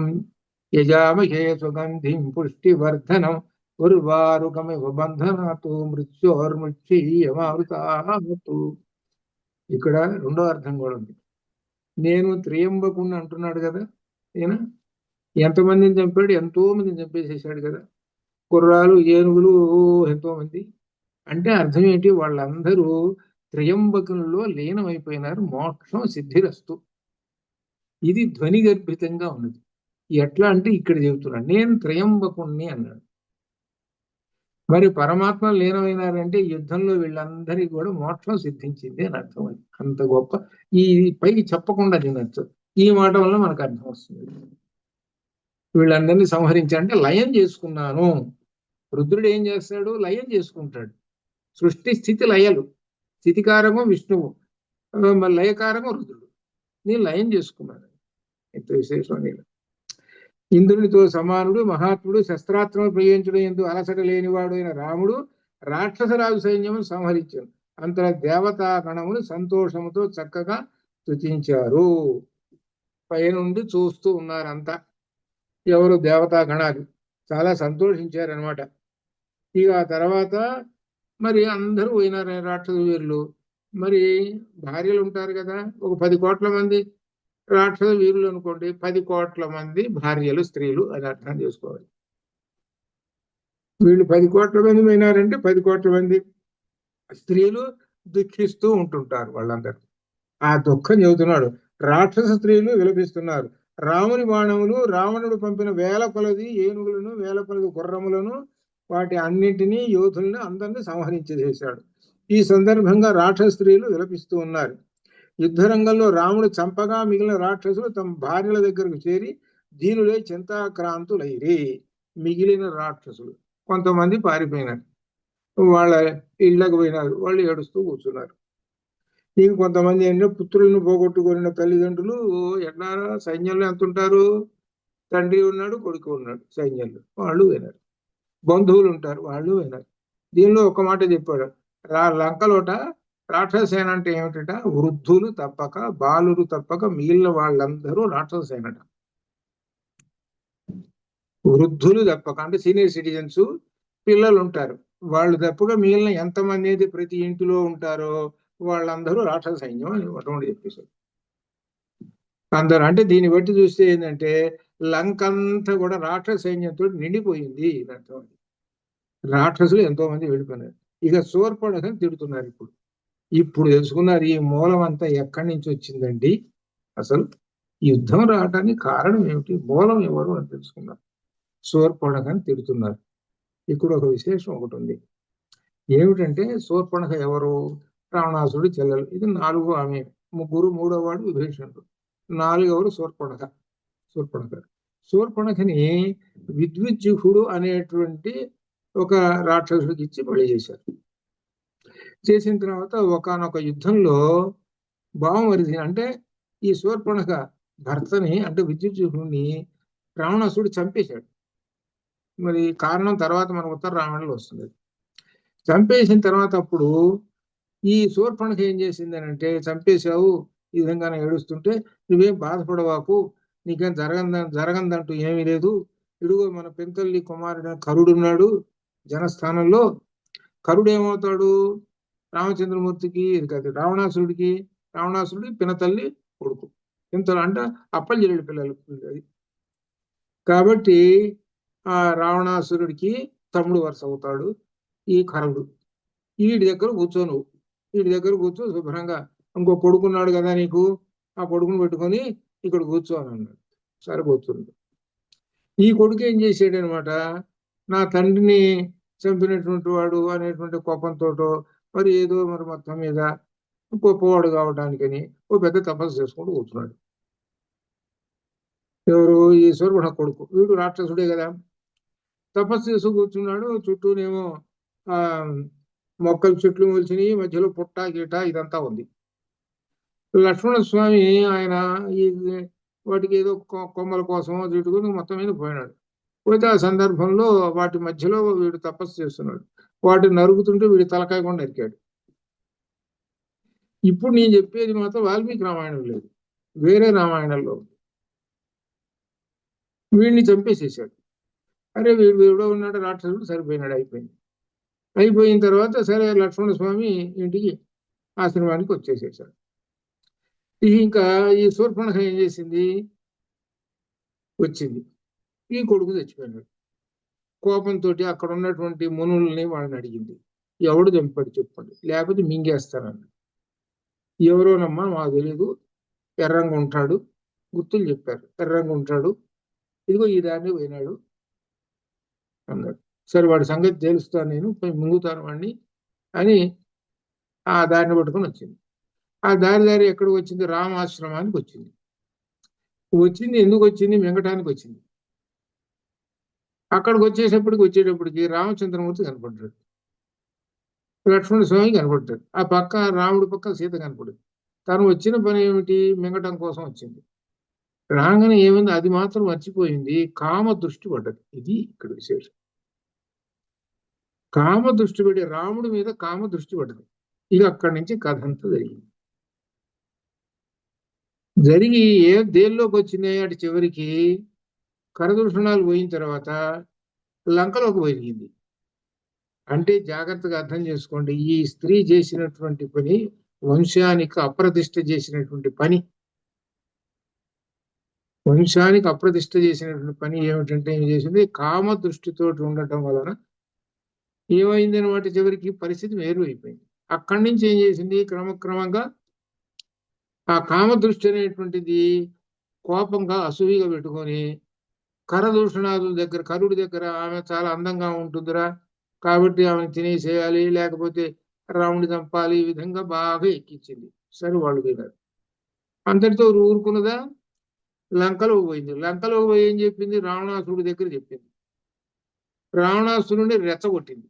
యజామహే సుగంధిం పుష్టివర్ధనం ఉర్వారుకమివ బంధనాతు మృత్యోర్మృత్యమావృతాతు. ఇక్కడ రెండో అర్థం కూడా ఉంది. నేను త్రయంబకుణ్ణి అంటున్నాడు కదా, ఈయన ఎంతమందిని చంపాడు, ఎంతో మందిని చంపేసేసాడు కదా, కుర్రాలు ఏనుగులు ఎంతో మంది. అంటే అర్థం ఏంటి, వాళ్ళందరూ త్రయంబకంలో లీనమైపోయినారు, మోక్షం సిద్ధిరస్తు. ఇది ధ్వని గర్భితంగా ఉన్నది. ఎట్లా అంటే ఇక్కడ చెబుతున్నాడు నేను త్రయంబకుణ్ణి అన్నాడు. మరి పరమాత్మ లీనమైనారంటే యుద్ధంలో వీళ్ళందరికీ కూడా మోక్షం సిద్ధించింది అని అర్థం. అది అంత గొప్ప. ఈ పైకి చెప్పకుండా తినచ్చు. ఈ మాట వల్ల మనకు అర్థం వస్తుంది. వీళ్ళందరినీ సంహరించాలంటే లయం చేసుకున్నాను. రుద్రుడు ఏం చేస్తాడు, లయం చేసుకుంటాడు. సృష్టి స్థితి లయలు, స్థితికారకం విష్ణువు, లయకారకం రుద్రుడు. నేను లయం చేసుకున్నాను. ఎంత విశేషం. నేను ఇంద్రునితో సమానుడు, మహాత్ముడు, శస్త్రాస్త్రము ప్రయోగించడం ఎందుకు అలసట లేనివాడు అయిన రాముడు రాక్షసరాజు సైన్యము సంహరించాడు. అంతర దేవతా గణములు సంతోషముతో చక్కగా స్తుతించారు. పైనుండి చూస్తూ ఉన్నారంతా. ఎవరు, దేవతా గణాలు చాలా సంతోషించారనమాట. ఇక ఆ తర్వాత మరి అందరూ పోయినారు రాక్షస వీరులు. మరి భార్యలు ఉంటారు కదా, ఒక 10 కోట్ల మంది రాక్షస వీరులు అనుకోండి, 10 కోట్ల మంది భార్యలు స్త్రీలు అని అర్థం చేసుకోవాలి. వీళ్ళు 10 కోట్ల మంది పోయినారంటే 10 కోట్ల మంది స్త్రీలు దుఃఖిస్తూ ఉంటుంటారు. వాళ్ళందరూ ఆ దుఃఖం చెబుతున్నాడు. రాక్షస స్త్రీలు విలపిస్తున్నారు. రాముని బాణములు, రావణుడు పంపిన వేల కొలది ఏనుగులను, వేల కొలది గుర్రములను, వాటి అన్నింటినీ, యోధులను అందరినీ సంహరించి చేశాడు. ఈ సందర్భంగా రాక్షస స్త్రీలు విలపిస్తూ ఉన్నారు. యుద్ధరంగంలో రాముడు చంపగా మిగిలిన రాక్షసులు తమ భార్యల దగ్గరకు చేరి దీనులై చింతాక్రాంతులైరి. మిగిలిన రాక్షసులు కొంతమంది పారిపోయినారు, వాళ్ళ ఇళ్లకు పోయినారు, వాళ్ళు ఏడుస్తూ కూర్చున్నారు. ఇంకొంతమంది ఏంటంటే పుత్రులను పోగొట్టుకున్న తల్లిదండ్రులు ఎట్లా, సైన్యంలో ఎంత ఉంటారు, తండ్రి ఉన్నాడు, కొడుకు ఉన్నాడు సైన్యంలో, వాళ్ళు పోయినారు. బంధువులు ఉంటారు, వాళ్ళు పోయినారు. దీనిలో ఒక మాట చెప్పాడు, లంకలోట రాక్షస సేన అంటే ఏమిటట, వృద్ధులు తప్పక, బాలురు తప్పక మిగిలిన వాళ్ళందరూ రాక్షస సేనట. వృద్ధులు తప్పక అంటే సీనియర్ సిటిజన్స్, పిల్లలు ఉంటారు, వాళ్ళు తప్పక మిగిలిన ఎంతమంది అయితే ప్రతి ఇంటిలో ఉంటారో వాళ్ళందరూ రాక్షస సైన్యం అని మొట్టమొదటి చెప్పేశారు. అందరూ అంటే దీన్ని బట్టి చూస్తే ఏంటంటే లంకంతా కూడా రాక్షస సైన్యంతో నిండిపోయింది అర్థం. రాక్షసులు ఎంతో మంది వెళ్ళిపోయినారు. ఇక శూర్పణఖని తిడుతున్నారు. ఇప్పుడు తెలుసుకున్నారు ఈ మూలం అంతా ఎక్కడి నుంచి వచ్చిందండి, అసలు యుద్ధం రావడానికి కారణం ఏమిటి, మూలం ఎవరు అని తెలుసుకున్నారు. శూర్పణఖని తిడుతున్నారు. ఇక్కడ ఒక విశేషం ఒకటి ఉంది. ఏమిటంటే శూర్పణఖ ఎవరు, రావణాసురుడి చెల్లెలు. ఇది 4వ ఆమె, ముగ్గురు, 3వ వాడు విభీషణుడు, 4వవాడు శూర్పణఖ. శూర్పణఖని విద్యుజ్జుహుడు అనేటువంటి ఒక రాక్షసుడికి ఇచ్చి పెళ్లి చేశారు. చేసిన తర్వాత ఒకానొక యుద్ధంలో బావమరిది అంటే ఈ శూర్పణఖ భర్తని అంటే విద్యుజ్జుహుడిని రావణాసురుడు చంపేశాడు. మరి కారణం తర్వాత మన ఉత్తర రామాయణంలో వస్తుంది. చంపేసిన తర్వాత అప్పుడు ఈ శూర్పణఖ ఏం చేసింది అని అంటే, చంపేశావు ఈ విధంగా ఏడుస్తుంటే నువ్వేం బాధపడవాకు, నీకేం జరగందంటూ ఏమీ లేదు, ఇడుగో మన పెంతల్లి కుమారుడు కరుడున్నాడు జనస్థానంలో. కరుడు ఏమవుతాడు, రామచంద్రమూర్తికి కాదు రావణాసురుడి పినతల్లి కొడుకు. పింతలు అంటే అప్పలజల్లుడి పిల్లలు. అది కాబట్టి ఆ రావణాసురుడికి తమ్ముడు వరుస అవుతాడు ఈ కరుడు. వీడి దగ్గర కూర్చో శుభ్రంగా, ఇంకో కొడుకున్నాడు కదా నీకు, ఆ కొడుకుని పెట్టుకొని ఇక్కడ కూర్చో అని అన్నాడు. సరే కూర్చుంది. ఈ కొడుకు ఏం చేసాడు అనమాట, నా తండ్రిని చంపినటువంటి వాడు అనేటువంటి కోపంతో మరి ఏదో మరి మొత్తం మీద గొప్పవాడు కావడానికని ఓ పెద్ద తపస్సు చేసుకుంటూ కూర్చున్నాడు. ఎవరు, ఈ శూర్పణఖ కొడుకు. వీడు రాక్షసుడే కదా, తపస్సు చేస్తూ కూర్చున్నాడు. చుట్టూనేమో మొక్కలు చెట్లు మొలిచినాయి, మధ్యలో పుట్ట గీట ఇదంతా ఉంది. లక్ష్మణస్వామి ఆయన ఈ వాటికి ఏదో కొమ్మల కోసం వీటి మొత్తం మీద పోయినాడు. పోతే ఆ సందర్భంలో వాటి మధ్యలో వీడు తపస్సు చేస్తున్నాడు. వాటిని నరుకుతుంటే వీడి తలకాయ కూడా నరికాడు. ఇప్పుడు నేను చెప్పేది మాత్రం వాల్మీకి రామాయణం లేదు, వేరే రామాయణంలో వీడిని చంపేసేసాడు. అరే వీడు ఉన్నాడు, రాక్షసుడు, సరిపోయినాడు, అయిపోయిన తర్వాత సరే లక్ష్మణస్వామి ఇంటికి ఆశ్రమానికి వచ్చేసేసాడు. ఇంకా ఈ శూర్పణఖ ఏం చేసింది, వచ్చింది, ఈ కొడుకు చచ్చిపోయినాడు. కోపంతో అక్కడ ఉన్నటువంటి మునుల్ని వాళ్ళని అడిగింది, ఎవడు చంపాడు చెప్పండి, లేకపోతే మింగేస్తానని. ఎవరోనమ్మా మాకు తెలియదు, ఎర్రంగా ఉంటాడు, గుర్తులు చెప్పారు, ఎర్రంగా ఉంటాడు, ఇదిగో ఈ దాన్ని పోయినాడు అన్నాడు. సరే వాడి సంగతి తెలుస్తాను, నేను పోయి మింగుతాను వాడిని అని ఆ దారిని పట్టుకొని వచ్చింది. ఆ దారి ఎక్కడికి వచ్చింది, రామాశ్రమానికి వచ్చింది. ఎందుకు వచ్చింది, మింగటానికి వచ్చింది. అక్కడికి వచ్చేటప్పటికి రామచంద్రమూర్తి కనపడ్డాడు, లక్ష్మణ స్వామి కనపడ్డాడు, ఆ పక్క రాముడి పక్క సీత కనపడింది. తను వచ్చిన పని ఏమిటి, మింగటం కోసం వచ్చింది. రాగానే ఏమైంది, అది మాత్రం మర్చిపోయింది, కామ దృష్టి పడ్డది. ఇది ఇక్కడ విశేషం. కామ దృష్టి పడి రాముడి మీద కామ దృష్టి పడ్డది. ఇక అక్కడి నుంచి కథ అంతా జరిగి దేనిలోకి వచ్చినాయి అటు చివరికి కరదూషణాలు పోయిన తర్వాత లంకలోకి పోయింది. అంటే జాగ్రత్తగా అర్థం చేసుకోండి, ఈ స్త్రీ చేసినటువంటి పని వంశానికి అప్రతిష్ఠ చేసినటువంటి పని. వంశానికి అప్రతిష్ఠ చేసినటువంటి పని ఏమిటంటే ఏం చేసింది, కామ దృష్టితో ఉండటం వలన ఏమైంది అనమాట, చివరికి పరిస్థితి వేరు అయిపోయింది. అక్కడి నుంచి ఏం చేసింది, క్రమక్రమంగా ఆ కామ దృష్టి అనేటువంటిది కోపంగా అసూయగా పెట్టుకొని కరదూషణాదుల దగ్గర, కరుడి దగ్గర ఆమె చాలా అందంగా ఉంటుందిరా కాబట్టి ఆమెను తినేసేయాలి, లేకపోతే రాముడి చంపాలి, ఈ విధంగా బాగా ఎక్కించింది. సరే వాళ్ళు పోయినారు. అంతటితో ఊరుకున్నదా, లంకలో పోయింది. లంకలో పోయి ఏం చెప్పింది, రావణాసురుడి దగ్గర చెప్పింది. రావణాసురుడిని రెచ్చగొట్టింది.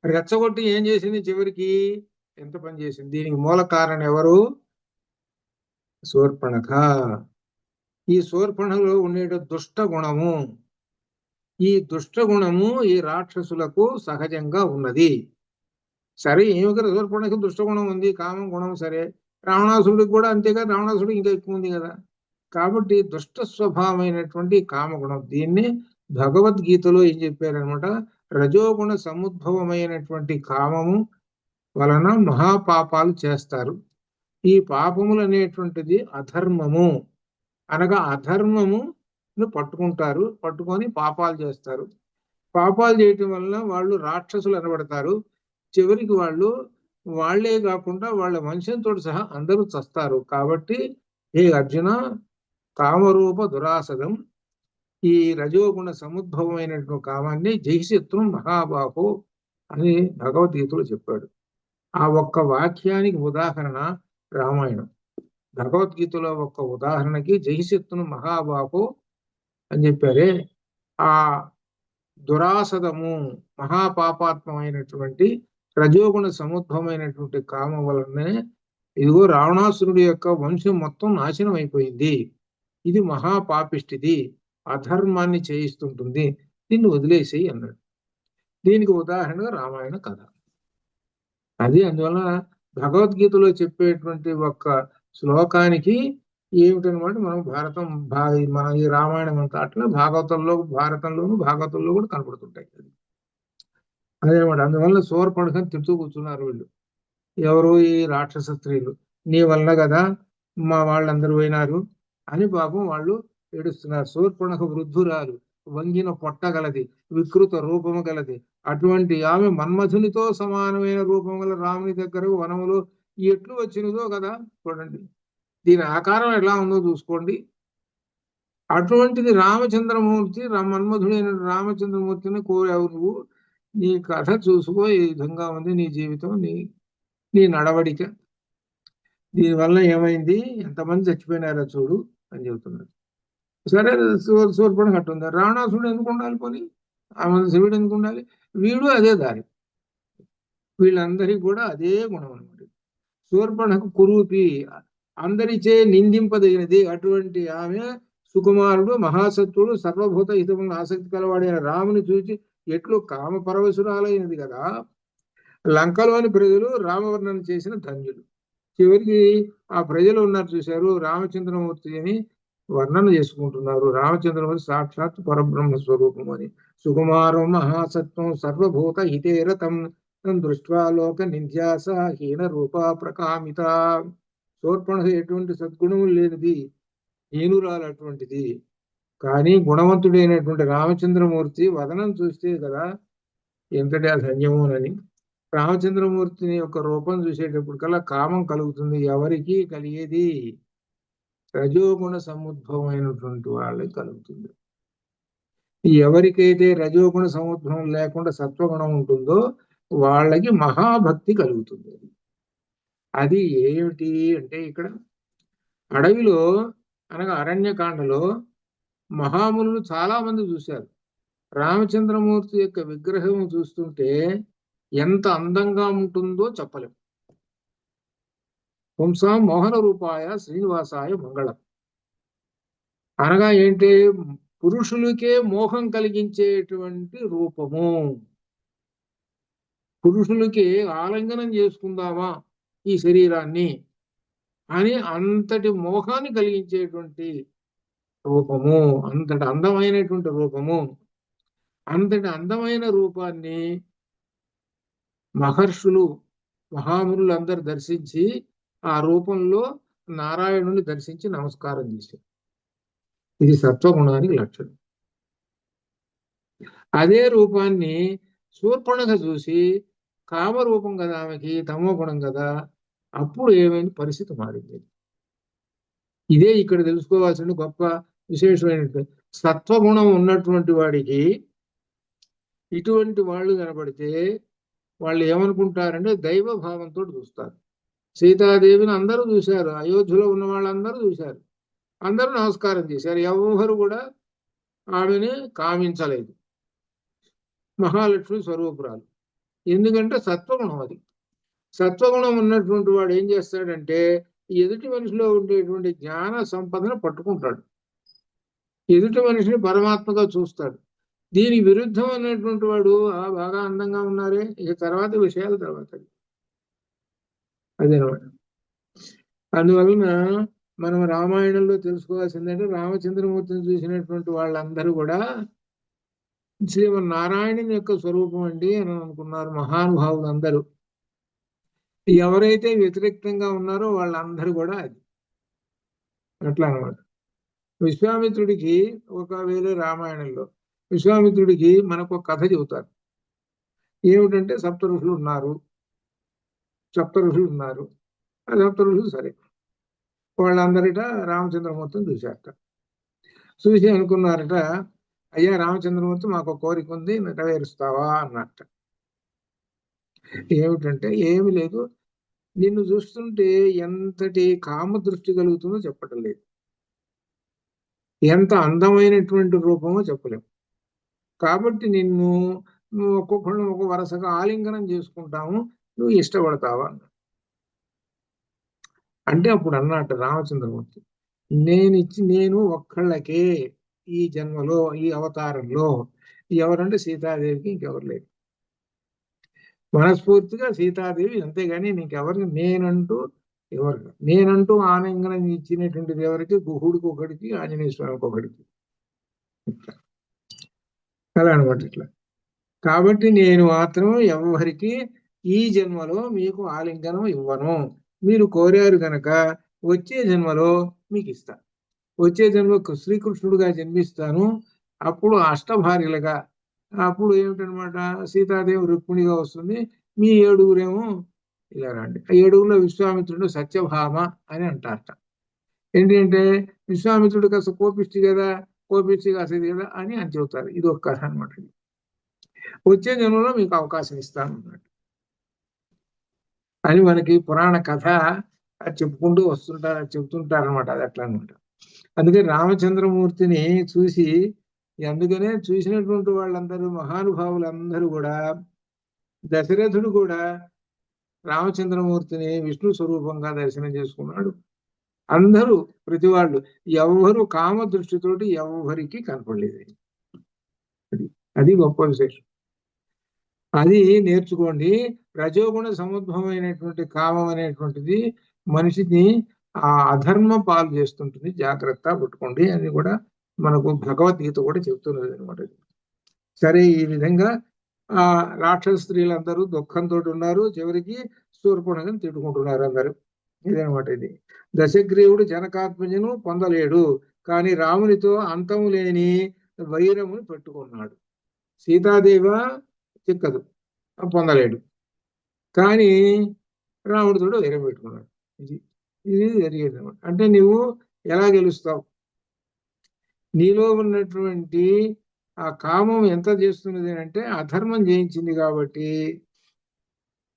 రెచ్చగొట్టి ఏం చేసింది, చివరికి ఎంత పని చేసింది. దీనికి మూల కారణం ఎవరు, శూర్పణఖ. ఈ శూర్పణఖలో ఉండే దుష్ట గుణము, ఈ దుష్ట గుణము ఈ రాక్షసులకు సహజంగా ఉన్నది. సరే ఏమి కదా, శూర్పణఖకి దుష్టగుణం ఉంది, కామం గుణం సరే, రావణాసురుడికి కూడా అంతేగా, రావణాసురుడు ఇంకా ఎక్కువ ఉంది కదా. కాబట్టి దుష్ట స్వభావమైనటువంటి కామగుణం, దీన్ని భగవద్గీతలో ఏం చెప్పారనమాట, రజోగుణ సముద్భవమైనటువంటి కామము వలన మహాపాపాలు చేస్తారు. ఈ పాపములు అనేటువంటిది అధర్మము, అనగా అధర్మమును పట్టుకొని పాపాలు చేస్తారు. పాపాలు చేయటం వలన వాళ్ళు రాక్షసులు అనబడతారు. చివరికి వాళ్లే కాకుండా వాళ్ళ వంశంతో సహా అందరూ చస్తారు. కాబట్టి ఏ అర్జున, కామరూప దురాసదం, ఈ రజోగుణ సముద్భవమైనటువంటి కామాన్ని జయిశత్రుం మహాబాహో అని భగవద్గీతలో చెప్పాడు. ఆ ఒక్క వాక్యానికి ఉదాహరణ రామాయణం. భగవద్గీతలో ఒక్క ఉదాహరణకి జయిశత్రుం మహాబాహో అని చెప్పారే, ఆ దురాసదము మహాపాపాత్మైనటువంటి రజోగుణ సముద్భవమైనటువంటి కామం వలనే ఇదిగో రావణాసురుడి యొక్క వంశం మొత్తం నాశనం అయిపోయింది. ఇది మహాపాపిష్టిది, అధర్మాన్ని చేయిస్తుంటుంది, దీన్ని వదిలేసేయి అన్నాడు. దీనికి ఉదాహరణగా రామాయణ కథ. అది అందువల్ల భగవద్గీతలో చెప్పేటువంటి ఒక్క శ్లోకానికి ఏమిటనమాట, మనం మన ఈ రామాయణం అంతా అట్లా భారతంలోను కూడా కనపడుతుంటాయి. అదేమాట. అందువల్ల శూర్పణఖని తిడుతూ కూర్చున్నారు వీళ్ళు, ఎవరు, ఈ రాక్షస స్త్రీలు. నీ వల్ల కదా మా వాళ్ళందరూ పోయినారు అని పాపం వాళ్ళు ఏడుస్తున్నారు. శూర్పణఖ వృద్ధురాలు, వంగిన పొట్టగలది, వికృత రూపము గలది. అటువంటి ఆమె మన్మథునితో సమానమైన రూపం గల రాముని దగ్గర వనములో ఎట్లు వచ్చినదో కదా చూడండి, దీని ఆకారం ఎలా ఉందో చూసుకోండి. అటువంటిది రామచంద్రమూర్తి, మన్మధుడైన రామచంద్రమూర్తిని కోరావు నువ్వు. నీ కథ చూసుకో, ఈ విధంగా ఉంది నీ జీవితం, నీ నడవడిక. దీనివల్ల ఏమైంది, ఎంతమంది చచ్చిపోయినారో చూడు అని చెబుతున్నాడు. సరే శూర్పణఖ ఉంది, రావణాసురుడు ఎందుకు ఉండాలి, పోనీ ఆమె శివుడు ఎందుకు ఉండాలి, వీడు అదే దారి, వీళ్ళందరికీ కూడా అదే గుణం అనమాట. శూర్పణకు కురూపి, అందరిచే నిందింపదగినది. అటువంటి ఆమె సుకుమారుడు మహాసత్వుడు సర్వభూత హితములను ఆసక్తి కలవాడైన రాముని చూచి ఎట్లు కామ పరవశురాలైనది కదా. లంకలోని ప్రజలు రామవర్ణన చేసిన ధన్యులు. చివరికి ఆ ప్రజలు ఉన్నారు చూశారు, రామచంద్రమూర్తి అని వర్ణన చేసుకుంటున్నారు. రామచంద్రమూర్తి సాక్షాత్ పరబ్రహ్మ స్వరూపం అని. సుకుమారం మహాసత్వం సర్వభూత హితేరతం దృష్ట్వా లోక నింధ్యాస హీన రూప ప్రకామిత. శూర్పణఖ ఎటువంటి సద్గుణములు లేనిది, హీనురాలు అటువంటిది. కానీ గుణవంతుడైనటువంటి రామచంద్రమూర్తి వదనం చూస్తే కదా ఎంతటి ధన్యమోనని. రామచంద్రమూర్తిని యొక్క రూపం చూసేటప్పటికల్లా కామం కలుగుతుంది. ఎవరికి కలిగేది? రజోగుణ సముద్భవమైనటువంటి వాళ్ళకి కలుగుతుంది. ఎవరికైతే రజోగుణ సముద్భవం లేకుండా సత్వగుణం ఉంటుందో వాళ్ళకి మహాభక్తి కలుగుతుంది. అది ఏమిటి అంటే, ఇక్కడ అడవిలో అనగా అరణ్యకాండలో మహామునులు చాలా మంది చూశారు. రామచంద్రమూర్తి యొక్క విగ్రహం చూస్తుంటే ఎంత అందంగా ఉంటుందో చెప్పలేం. పుంసాం మోహన రూపాయ శ్రీనివాసాయ మంగళం అనగా ఏంటి? పురుషులకే మోహం కలిగించేటువంటి రూపము. పురుషులకి ఆలింగనం చేసుకుందామా ఈ శరీరాన్ని అని అంతటి మోహాన్ని కలిగించేటువంటి రూపము, అంతటి అందమైనటువంటి రూపము. అంతటి అందమైన రూపాన్ని మహర్షులు మహామునులు అందరు దర్శించి ఆ రూపంలో నారాయణుని దర్శించి నమస్కారం చేశారు. ఇది సత్వగుణానికి లక్షణం. అదే రూపాన్ని శూర్పణఖ చూసి కామరూపం కదా ఆమెకి, తమో గుణం కదా, అప్పుడు ఏమైంది? పరిస్థితి మారింది. ఇదే ఇక్కడ తెలుసుకోవాల్సిన గొప్ప విశేషమైనటువంటి సత్వగుణం ఉన్నటువంటి వాడికి ఇటువంటి వాళ్ళు కనబడితే వాళ్ళు ఏమనుకుంటారంటే దైవ భావంతో చూస్తారు. సీతాదేవిని అందరూ చూశారు, అయోధ్యలో ఉన్న వాళ్ళందరూ చూశారు, అందరూ నమస్కారం చేశారు. ఎవరు కూడా ఆమెని కామించలేదు. మహాలక్ష్మి స్వరూపురాలు. ఎందుకంటే సత్వగుణం అది. సత్వగుణం ఉన్నటువంటి వాడు ఏం చేస్తాడంటే ఎదుటి మనిషిలో ఉండేటువంటి జ్ఞాన సంపదను పట్టుకుంటాడు, ఎదుటి మనిషిని పరమాత్మగా చూస్తాడు. దీనికి విరుద్ధం అనేటువంటి వాడు బాగా అందంగా ఉన్నారే, ఇక తర్వాత విషయాల తర్వాత అదేనమాట. అందువలన మనం రామాయణంలో తెలుసుకోవాల్సిందంటే రామచంద్రమూర్తిని చూసినటువంటి వాళ్ళందరూ కూడా శ్రీమన్నారాయణుని యొక్క స్వరూపం అండి అని అనుకున్నారు మహానుభావులు అందరూ. ఎవరైతే వ్యతిరేక్తంగా ఉన్నారో వాళ్ళందరూ కూడా అది అట్లా అనమాట. విశ్వామిత్రుడికి ఒకవేళ రామాయణంలో విశ్వామిత్రుడికి మనకు ఒక కథ చెబుతారు. ఏమిటంటే సప్త ఋషులు ఉన్నారు. ఆ సప్త ఋషులు సరే వాళ్ళందరిట రామచంద్రమూర్తిని చూశారట. చూసి అనుకున్నారట, అయ్యా రామచంద్రమూర్తి మాకు కోరిక ఉంది, నెరవేరుస్తావా అన్నట్ట. ఏమిటంటే ఏమి లేదు, నిన్ను చూస్తుంటే ఎంతటి కామ దృష్టి కలుగుతుందో చెప్పటం లేదు, ఎంత అందమైనటువంటి రూపమో చెప్పలేము. కాబట్టి నువ్వు ఒక్కొక్కళ్ళు ఒక వరుసగా ఆలింగనం చేసుకుంటాము, నువ్వు ఇష్టపడతావా అన్న. అంటే అప్పుడు అన్నట్టు రామచంద్రమూర్తి, నేను ఒక్కళ్ళకే ఈ జన్మలో ఈ అవతారంలో, ఎవరంటే సీతాదేవికి ఇంకెవరు లేరు. మనస్ఫూర్తిగా సీతాదేవి, అంతేగాని నీకెవరికి నేనంటూ ఆనందం ఇచ్చినటువంటిది ఎవరికి? గుహుడికి ఒకడికి, ఆంజనేయ స్వామికి ఒకడికి, అలా అనమాట. ఇట్లా కాబట్టి నేను మాత్రం ఎవరికి ఈ జన్మలో మీకు ఆలింగనం ఇవ్వను. మీరు కోరారు కనుక వచ్చే జన్మలో మీకు ఇస్తాను. వచ్చే జన్మకు శ్రీకృష్ణుడుగా జన్మిస్తాను. అప్పుడు అష్టభార్యలుగా, అప్పుడు ఏమిటనమాట, సీతాదేవి రుక్మిణిగా వస్తుంది. మీ 7గురేమో ఇలా రండి. 7గురిలో విశ్వామిత్రుడు సత్యభామ అని అంటారట. ఏంటంటే విశ్వామిత్రుడు కాస్త కోపిష్టి కాసేది కదా అని చెబుతారు. ఇది ఒక కథ అనమాట. వచ్చే జన్మలో మీకు అవకాశం ఇస్తాను అన్నట్టు అని మనకి పురాణ కథ చెప్పుకుంటూ చెప్తుంటారు అనమాట. అది అట్లా అనమాట. అందుకని రామచంద్రమూర్తిని చూసి, అందుకనే చూసినటువంటి వాళ్ళందరూ మహానుభావులందరూ కూడా, దశరథుడు కూడా రామచంద్రమూర్తిని విష్ణు స్వరూపంగా దర్శనం చేసుకున్నాడు. అందరూ ప్రతి వాళ్ళు ఎవ్వరు కామ దృష్టితోటి ఎవ్వరికి కనపడలేదు. అది గొప్ప విశేషం. అది నేర్చుకోండి. రజోగుణ సముద్భవమైనటువంటి కామం అనేటువంటిది మనిషిని ఆ అధర్మ పాలు చేస్తుంటుంది. జాగ్రత్త పట్టుకోండి అని కూడా మనకు భగవద్గీత కూడా చెప్తున్నది అనమాట. సరే, ఈ విధంగా ఆ రాక్షస స్త్రీలందరూ దుఃఖంతో ఉన్నారు. చివరికి శూర్పణఖని తిట్టుకుంటున్నారు అందరూ. ఇదనమాట. ఇది దశగ్రీవుడు జనకాత్మజను పొందలేడు, కానీ రామునితో అంతము లేని వైరమును పెట్టుకున్నాడు. సీతాదేవ చిక్కదు, పొందలేడు, కానీ రాముడితో వైరం పెట్టుకున్నాడు. ఇది జరిగేది అనమాట. అంటే నువ్వు ఎలా గెలుస్తావు? నీలో ఉన్నటువంటి ఆ కామం ఎంత చేస్తున్నది అంటే అధర్మం చేయించింది కాబట్టి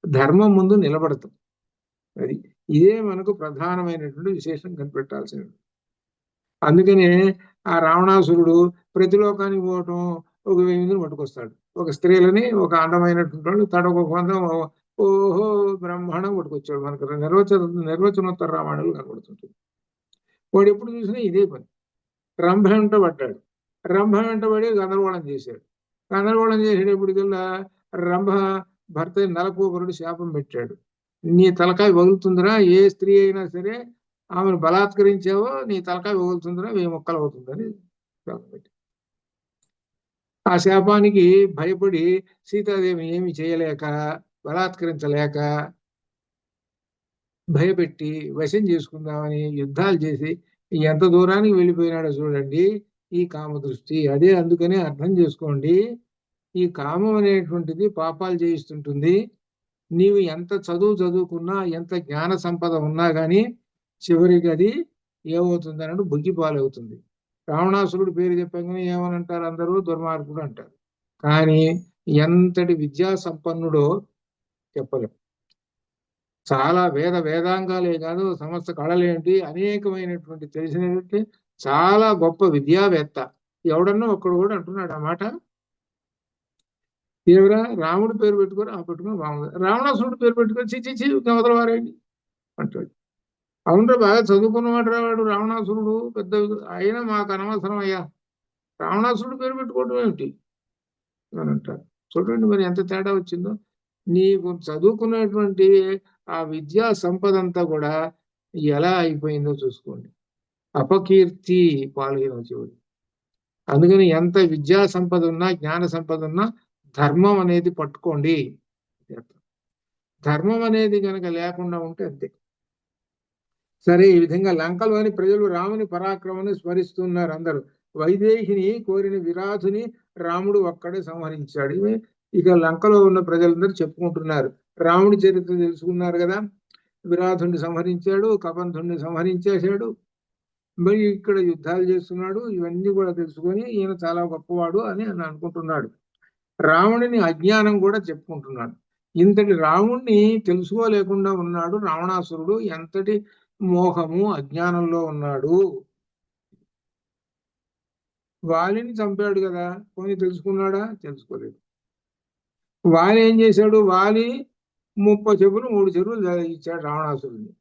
ధర్మం ముందు నిలబడతాం. అది ఇదే మనకు ప్రధానమైనటువంటి విశేషం కనిపెట్టాల్సినది. అందుకనే ఆ రావణాసురుడు ప్రతి లోకానికి పోవటం, ఒక 1000 పట్టుకొస్తాడు. ఒక స్త్రీలని, ఒక అందమైనటువంటి వాళ్ళు తడొక కొందం ఓహో బ్రహ్మాండం పట్టుకొచ్చాడు. మనకు నిర్వచనోత్తర రామాయణాలు కనబడుతుంటుంది. వాడు ఎప్పుడు చూసినా ఇదే పని. రంభ వెంట పడ్డాడు. రంభ వెంటబడి గందరగోళం చేశాడు. గందరగోళం చేసేటప్పటికల్లా రంభ భర్త నలకూబరుడు శాపం పెట్టాడు. నీ తలకాయ పగులుతుందిరా, ఏ స్త్రీ అయినా సరే ఆమెను బలాత్కరించావో నీ తలకాయ పగులుతుందిరా, 1000 ముక్కలు అవుతుందని శాపం పెట్టి, ఆ శాపానికి భయపడి సీతాదేవిని ఏమి చేయలేక, బలాత్కరించలేక, భయపెట్టి వశం చేసుకుందామని యుద్ధాలు చేసి ఎంత దూరానికి వెళ్ళిపోయినాడో చూడండి ఈ కామదృష్టి. అదే అందుకనే అర్థం చేసుకోండి, ఈ కామం అనేటువంటిది పాపాలు చేయిస్తుంటుంది. నీవు ఎంత చదువుకున్నా, ఎంత జ్ఞాన సంపద ఉన్నా కానీ చివరికి అది ఏమవుతుంది అన్నట్టు బుగ్గిపాలవుతుంది. రావణాసురుడు పేరు చెప్పగానే ఏమని అంటారు అందరూ? దుర్మార్గుడు అంటారు. కానీ ఎంతటి విద్యా సంపన్నుడో చెప్పలేం. చాలా వేదాంగాలే కాదు, సమస్త కళలేంటి, అనేకమైనటువంటి తెలిసినటువంటి చాలా గొప్ప విద్యావేత్త. ఎవడన్నా ఒక్కడు కూడా అంటున్నాడు ఆ మాట? ఎవరా? రాముడి పేరు పెట్టుకొని బాగుంది, రావణాసురుడు పేరు పెట్టుకొని చిచి వదలవారేంటి అంటాడు. అవునరా, బాగా చదువుకున్నవాడు రావాడు రావణాసురుడు, పెద్ద అయినా మాకు అనవసరం అయ్యా, రావణాసురుడు పేరు పెట్టుకోవడం ఏమిటి అని అంటారు. చూడండి మరి ఎంత తేడా వచ్చిందో. నీకు చదువుకున్నటువంటి ఆ విద్యా సంపద అంతా కూడా ఎలా అయిపోయిందో చూసుకోండి. అపకీర్తి పాల్గొన చివరి. అందుకని ఎంత విద్యా సంపద ఉన్నా, జ్ఞాన సంపద ఉన్నా ధర్మం అనేది పట్టుకోండి. ధర్మం అనేది కనుక లేకుండా ఉంటే అంతే. సరే, ఈ విధంగా లంకలోని ప్రజలు రాముని పరాక్రమాన్ని స్మరిస్తున్నారు అందరూ. వైదేహిని కోరిన విరాధుని రాముడు ఒక్కడే సంహరించాడు. ఇక లంకలో ఉన్న ప్రజలందరూ చెప్పుకుంటున్నారు, రాముడి చరిత్ర తెలుసుకున్నారు కదా, విరాధుని సంహరించాడు, కబంధుణ్ణి సంహరించేశాడు, మరి ఇక్కడ యుద్ధాలు చేస్తున్నాడు, ఇవన్నీ కూడా తెలుసుకొని ఈయన చాలా గొప్పవాడు అని అనుకుంటున్నాడు. రావణుని అజ్ఞానం కూడా చెప్పుకుంటున్నాడు. ఇంతటి రావణ్ణి తెలుసుకోలేకుండా ఉన్నాడు రావణాసురుడు. ఎంతటి మోహము, అజ్ఞానంలో ఉన్నాడు. వాలిని చంపాడు కదా, పోనీ తెలుసుకున్నాడా? తెలుసుకోలేదు. వాలి ఏం చేశాడు? వాలి 30 చెవులు 3 చెరువులు ఇచ్చాడు రావణాసురుడిని.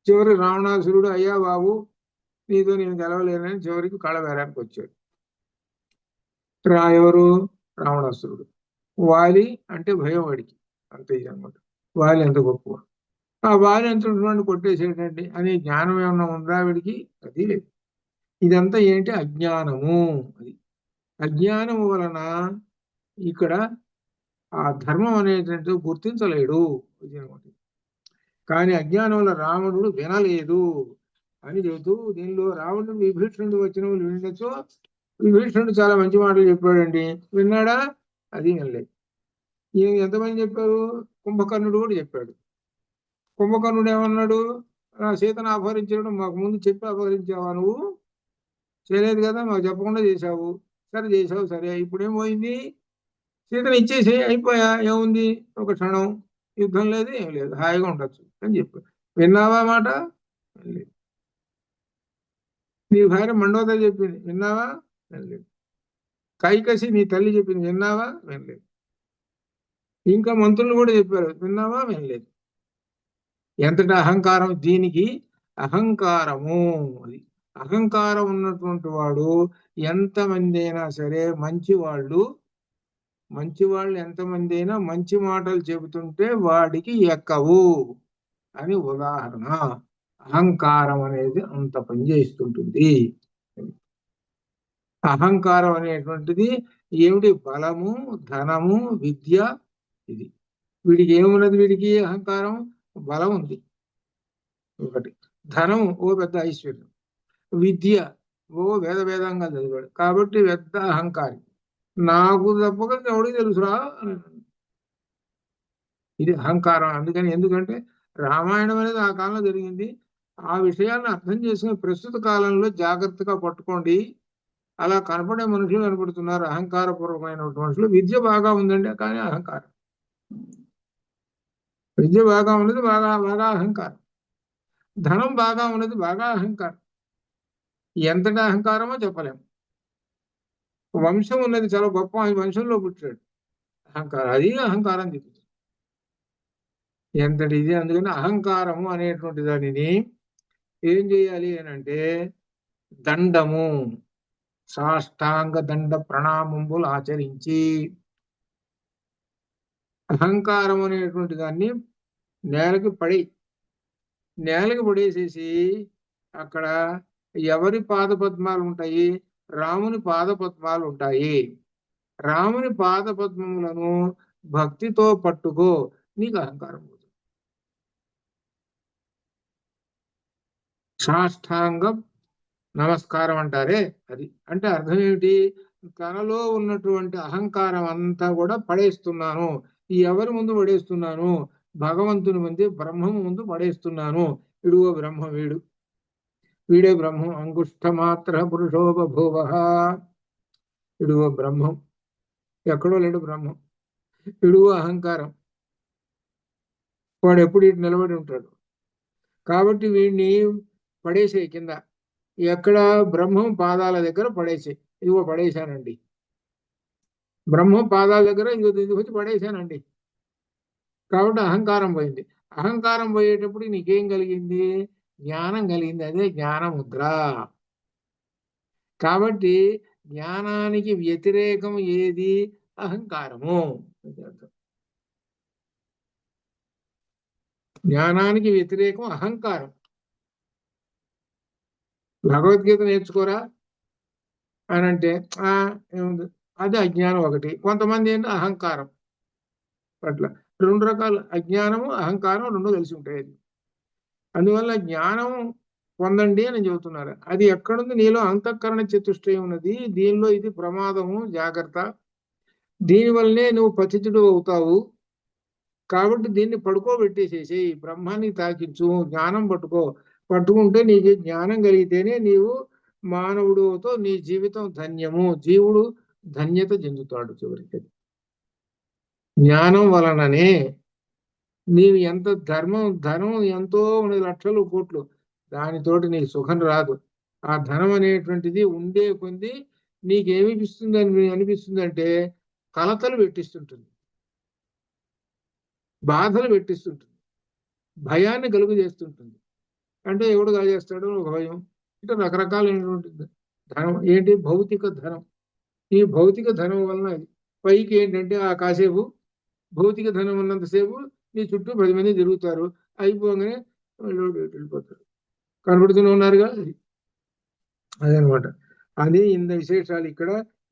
చివరి రావణాసురుడు అయ్యా బాబు నీతో నేను గెలవలేనని చివరికి కళవేరానికి వచ్చాడు. ఎవరు? రావణాసురుడు. వాలి అంటే భయం వాడికి, అంతే అనమాట. వాలి ఎంత గొప్ప, ఆ వాలి ఎంత కొట్టేసేటండి అనే జ్ఞానం ఏమన్నా ఉందా వీడికి? అది లేదు. ఇదంతా ఏంటి? అజ్ఞానము. అది అజ్ఞానము వలన ఇక్కడ ఆ ధర్మం అనేటువంటి గుర్తించలేడు. కానీ అజ్ఞానం వల్ల రావణుడు వినలేదు అని చెబుతూ, దీనిలో రావణుడు విభీషణుడు వచ్చిన వాళ్ళు వినొచ్చు. విభీషణుడు చాలా మంచి మాటలు చెప్పాడండి, విన్నాడా? అది వినలేదు. ఈయన ఎంతమంది చెప్పారు? కుంభకర్ణుడు కూడా చెప్పాడు. కుంభకర్ణుడు ఏమన్నాడు? సీతను అపహరించడం మాకు ముందు చెప్పి అపహరించావా? నువ్వు చేయలేదు కదా, మాకు చెప్పకుండా చేశావు. సరే చేశావు, సరే, ఇప్పుడేమోయింది? సీతను ఇచ్చేసి అయిపోయా, ఏముంది, ఒక క్షణం, యుద్ధం లేదు, ఏం లేదు, హాయిగా ఉండొచ్చు అని చెప్పాడు. విన్నావా మాట? లేదు. నీ భార్య మండోదరి చెప్పింది, విన్నావా? వినలేదు. కైకసి నీ తల్లి చెప్పింది, విన్నావా? వినలేదు. ఇంకా మంత్రులు కూడా చెప్పారు, విన్నావా? వినలేదు. ఎంతటి అహంకారం దీనికి? అహంకారము. అది అహంకారం ఉన్నటువంటి వాడు ఎంతమంది అయినా సరే మంచివాళ్ళు ఎంతమంది అయినా మంచి మాటలు చెబుతుంటే వాడికి ఎక్కవు అని ఉదాహరణ. అహంకారం అనేది అంత పనిచేస్తుంటుంది. అహంకారం అనేటువంటిది ఏమిటి? బలము, ధనము, విద్య. ఇది వీడికి ఏమున్నది? వీడికి అహంకారం, బలం ఉంది ఒకటి, ధనం ఓ పెద్ద ఐశ్వర్యం, విద్య ఓ వేదంగా చదివాడు కాబట్టి పెద్ద అహంకారి. నాకు తప్పక ఎవడికి తెలుసురా. ఇది అహంకారం. ఎందుకంటే రామాయణం అనేది ఆ కాలంలో జరిగింది. ఆ విషయాన్ని అర్థం చేసుకుని ప్రస్తుత కాలంలో జాగ్రత్తగా పట్టుకోండి. అలా కనపడే మనుషులు కనపడుతున్నారు, అహంకారపూర్వకమైనటువంటి మనుషులు. విద్య బాగా ఉందండి కానీ అహంకారం. విద్య బాగా ఉన్నది బాగా అహంకారం. ధనం బాగా ఉన్నది బాగా అహంకారం. ఎంతటి అహంకారమో చెప్పలేము. వంశం ఉన్నది చాలా గొప్ప, వంశంలో పుట్టాడు, అహంకారం. అది అహంకారం చెప్తుంది ఎంతటి ఇది. అందుకని అహంకారము అనేటువంటి దానిని ఏం చేయాలి అని అంటే దండము, సాష్టాంగ దండ ప్రణామంబులు ఆచరించి అహంకారం అనేటువంటి దాన్ని నేలకి పడేసేసి అక్కడ ఎవరి పాదపద్మాలు ఉంటాయి? రాముని పాదపద్మాలు ఉంటాయి. రాముని పాదపద్మములను భక్తితో పట్టుకో, నీకు అహంకారం పోతుంది. సాష్టాంగం నమస్కారం అంటారే, అది అంటే అర్థం ఏమిటి? తనలో ఉన్నటువంటి అహంకారం అంతా కూడా పడేస్తున్నాను. ఎవరి ముందు పడేస్తున్నాను? భగవంతుని ముందు, బ్రహ్మము ముందు పడేస్తున్నాను. ఇడుగో బ్రహ్మ, వీడే బ్రహ్మం. అంగుష్ఠమాత్ర పురుషో బభూవ. ఇడుగో బ్రహ్మం, ఎక్కడో లేడు బ్రహ్మం. ఇడుగో అహంకారం, వాడు ఎప్పుడు ఇటు నిలబడి ఉంటాడు. కాబట్టి వీడిని పడేసే కింద, ఎక్కడ? బ్రహ్మం పాదాల దగ్గర పడేసే. ఇదిగో పడేశానండి. బ్రహ్మం పాదాల దగ్గర ఇదిగో వచ్చి పడేశానండి. కాబట్టి అహంకారం పోయింది. అహంకారం పోయేటప్పుడు నీకేం కలిగింది? జ్ఞానం కలిగింది. అదే జ్ఞానముద్ర. కాబట్టి జ్ఞానానికి వ్యతిరేకం ఏది? అహంకారము. జ్ఞానానికి వ్యతిరేకం అహంకారం. భగవద్గీత నేర్చుకోరా అని అంటే ఏముంది? అది అజ్ఞానం ఒకటి. కొంతమంది ఏంటి? అహంకారం పట్ల. రెండు రకాల అజ్ఞానము, అహంకారం రెండు కలిసి ఉంటాయి. అందువల్ల జ్ఞానం పొందండి అని చెబుతున్నారు. అది ఎక్కడుంది? నీలో అంతఃకరణ చతుష్టయం ఉన్నది. దీనిలో ఇది ప్రమాదము, జాగ్రత్త. దీనివల్లనే నువ్వు పతితుడు అవుతావు. కాబట్టి దీన్ని పడుకోబెట్టేసేసి బ్రహ్మాన్ని తాకించు, జ్ఞానం పట్టుకుంటే నీకు జ్ఞానం కలిగితేనే నీవు మానవుడుతో నీ జీవితం ధన్యము. జీవుడు ధన్యత చెందుతాడు చివరికి. జ్ఞానం వలననే నీవు ఎంత ధనం ఎంతో ఉన్నది, లక్షలు కోట్లు, దానితోటి నీకు సుఖం రాదు. ఆ ధనం అనేటువంటిది ఉండే కొంది నీకేమిపిస్తుంది అనిపిస్తుంది అంటే కలతలు పెట్టిస్తుంటుంది, బాధలు పెట్టిస్తుంటుంది, భయాన్ని కలుగు చేస్తుంటుంది. అంటే ఎవడు కాజేస్తాడు? ఒక భయం. ఇట్లా రకరకాలైనటువంటి ధనం. ఏంటి? భౌతిక ధనం. ఈ భౌతిక ధనం వలన పైకి ఏంటంటే ఆ కాసేపు భౌతిక ధనం ఉన్నంతసేపు నీ చుట్టూ 10 మంది తిరుగుతారు, అయిపోగానే వెళ్ళిపోతారు. కనబడుతూనే ఉన్నారుగా. అదనమాట. అది ఇంత విశేషాలు ఇక్కడ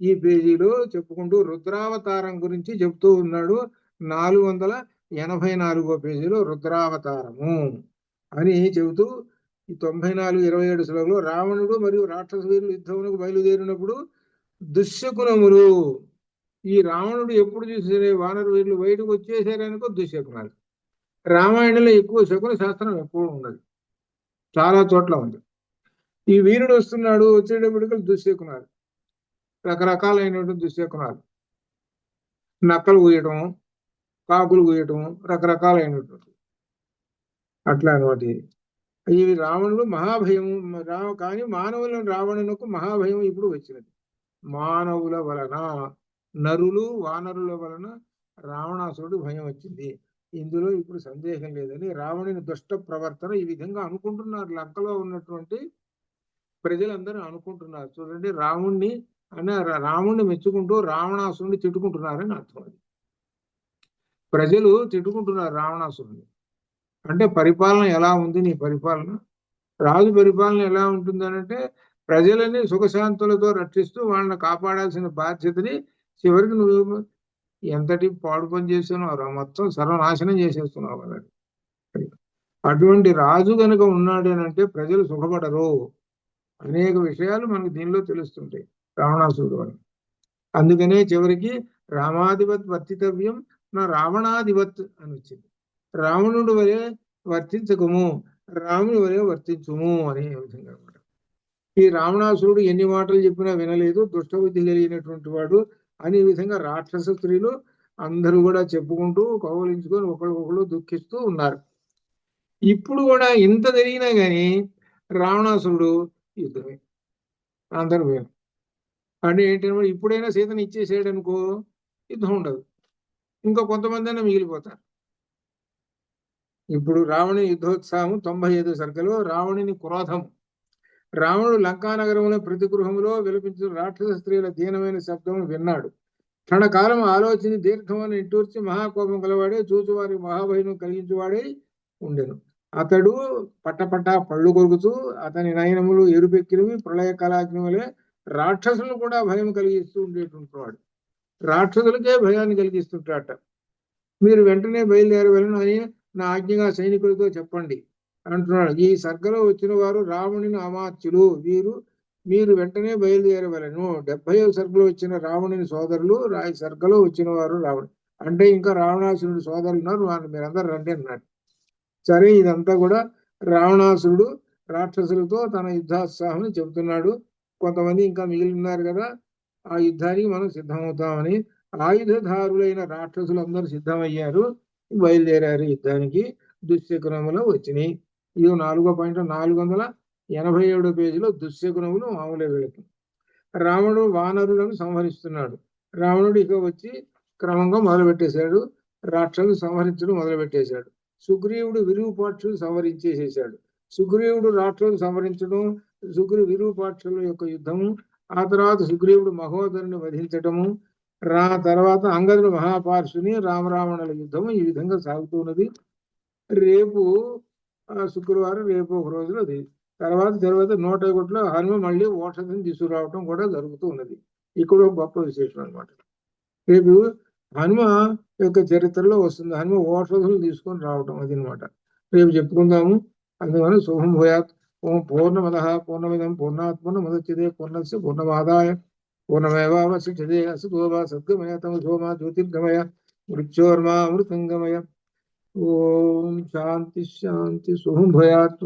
ఈ పేజీలో చెప్పుకుంటూ రుద్రావతారం గురించి చెప్తూ ఉన్నాడు. 484వ పేజీలో రుద్రావతారము అని చెబుతూ ఈ 94-27 శ్లోకంలో రావణుడు మరియు రాక్షస వీరులు యుద్ధమునకు బయలుదేరినప్పుడు దుశ్శకునములు. ఈ రావణుడు ఎప్పుడు చూసే వానర వీరులు బయటకు వచ్చేసారనుకో దుశ్శకునాలు. రామాయణంలో ఎక్కువ శకున శాస్త్రం ఎక్కువ ఉన్నది, చాలా చోట్ల ఉంది. ఈ వీరుడు వస్తున్నాడు, వచ్చేటప్పటికి దుశ్శకునాలు, రకరకాలైనటువంటి దుశ్శకునాలు. నక్కలు కూయటం, కాకులు కూయటం, రకరకాలైనటువంటి అట్లా అనమాట. ఇది రావణుడు మహాభయం. కానీ మానవులను రావణునకు మహాభయం ఇప్పుడు వచ్చినది. మానవుల వలన, నరులు వానరుల వలన రావణాసురుడు భయం వచ్చింది. ఇందులో ఇప్పుడు సందేహం లేదని రావణుని దుష్ట ప్రవర్తన ఈ విధంగా అనుకుంటున్నారు. లంకలో ఉన్నటువంటి ప్రజలందరూ అనుకుంటున్నారు. చూడండి, రాముణ్ణి మెచ్చుకుంటూ రావణాసురుని తిట్టుకుంటున్నారని అర్థం. అది ప్రజలు తిట్టుకుంటున్నారు రావణాసురుని. అంటే పరిపాలన ఎలా ఉంది నీ పరిపాలన, రాజు పరిపాలన ఎలా ఉంటుంది అంటే ప్రజలని సుఖశాంతులతో రక్షిస్తూ వాళ్ళని కాపాడాల్సిన బాధ్యతని చివరికి నువ్వు ఎంతటి పాడు పని చేస్తున్నావు, మొత్తం సర్వనాశనం చేసేస్తున్నావు కదా. అటువంటి రాజు గనుక ఉన్నాడు అని అంటే ప్రజలు సుఖపడరు. అనేక విషయాలు మనకు దీనిలో తెలుస్తుంటాయి రావణాసురుడు అని. అందుకనే చివరికి రామాధిపత్ వర్తితవ్యం నా రావణాధిపత్ అని వచ్చింది. రావణుడు వలె వర్తించకము, రాముని వలె వర్తించుము అనే విధంగా అన్నమాట. ఈ రావణాసురుడు ఎన్ని మాటలు చెప్పినా వినలేదు, దుష్టబుద్ధి కలిగినటువంటి వాడు అనే విధంగా రాక్షస స్త్రీలు అందరూ కూడా చెప్పుకుంటూ కౌలించుకొని ఒకళ్ళు దుఃఖిస్తూ ఉన్నారు. ఇప్పుడు కూడా ఇంత జరిగినా కానీ రావణాసురుడు యుద్ధమే, అందరూ వేరు. అంటే ఏంటంటే ఇప్పుడైనా సీతను ఇచ్చేసాడు అనుకో యుద్ధం ఉండదు, ఇంకా కొంతమంది అయినా మిగిలిపోతారు. ఇప్పుడు రావణి యుద్ధోత్సాహం 95 సర్గలో రావణుని క్రోధం. రావణుడు లంకానగరంలో ప్రతి గృహంలో విలపించిన రాక్షస స్త్రీల దీనమైన శబ్దం విన్నాడు. క్షణకాలం ఆలోచించి దీర్ఘమని నిట్టూర్చి మహాకోపం గలవాడే చూచువారికి మహాభయం కలిగించువాడే ఉండెను. అతడు పట్టపట్ట పళ్ళు కొరుకుతూ అతని నయనములు ఎరుపెక్కినవి ప్రళయ కళాగ్ని వలె రాక్షసులను కూడా భయం కలిగిస్తూ ఉండేటువంటి వాడు. రాక్షసులకే భయాన్ని కలిగిస్తుంటాట. మీరు వెంటనే బయలుదేరవలను అని నా ఆజ్ఞగా సైనికులతో చెప్పండి అంటున్నాడు. ఈ సర్గలో వచ్చిన వారు రావణుని అమాత్యులు, మీరు వెంటనే బయలుదేరవలను. 70వ సర్గలో వచ్చిన రావణుని సోదరులు, ఈ సర్గలో వచ్చిన వారు రావణుడు. అంటే ఇంకా రావణాసురుడి సోదరులు ఉన్నారు, వాళ్ళు మీరందరూ రండి అన్నాడు. సరే, ఇదంతా కూడా రావణాసురుడు రాక్షసులతో తన యుద్ధోత్సాహం చెబుతున్నాడు. కొంతమంది ఇంకా మిగిలి ఉన్నారు కదా, ఆ యుద్ధానికి మనం సిద్ధమవుతామని ఆయుధధారులైన రాక్షసులందరూ సిద్ధమయ్యారు, బయలుదేరారు యుద్ధానికి. దుశ్శకునములు వచ్చినాయి. ఇది 4వ పాయింట్ 487 పేజీలో దుశ్శకునములు మామూలుగా వెళుతుంది. రావణుడు వానరులను సంహరిస్తున్నాడు. రావణుడు ఇక వచ్చి క్రమంగా మొదలుపెట్టేశాడు, రాక్షసులు సంహరించడం మొదలుపెట్టేశాడు. సుగ్రీవుడు విరూపాక్షులు సంహరించేసేసాడు. సుగ్రీవుడు రాక్షసులు సంహరించడం, విరూపాక్షుల యొక్క యుద్ధము, ఆ తర్వాత సుగ్రీవుడు మహోదరుని వధించటము, తర్వాత అంగదుడు మహాపార్షుని రామరావణుల యుద్ధము ఈ విధంగా సాగుతున్నది. రేపు శుక్రవారం, రేపు ఒక రోజులో అది. తర్వాత 101లో హనుమ మళ్ళీ ఓషధిని తీసుకురావటం కూడా జరుగుతూ ఉన్నది. ఇక్కడ ఒక గొప్ప విశేషం అనమాట. రేపు హనుమ యొక్క చరిత్రలో వస్తుంది, హనుమ ఓషధులు తీసుకొని రావటం, అది అనమాట. రేపు చెప్పుకుందాము. అందువల్ల శుభం భూయాత్. ఓం పూర్ణమదః పూర్ణమిదం పూర్ణాత్ పూర్ణముదచ్యతే పూర్ణస్య పూర్ణమాదాయ పూర్ణమేవావశిష్యతే. అసతోమా సద్గమయ తమసోమా జ్యోతిర్గమయ మృత్యోర్మా అమృతంగమయ. ఓం శాంతి శాంతి. శుభం భూయాత్.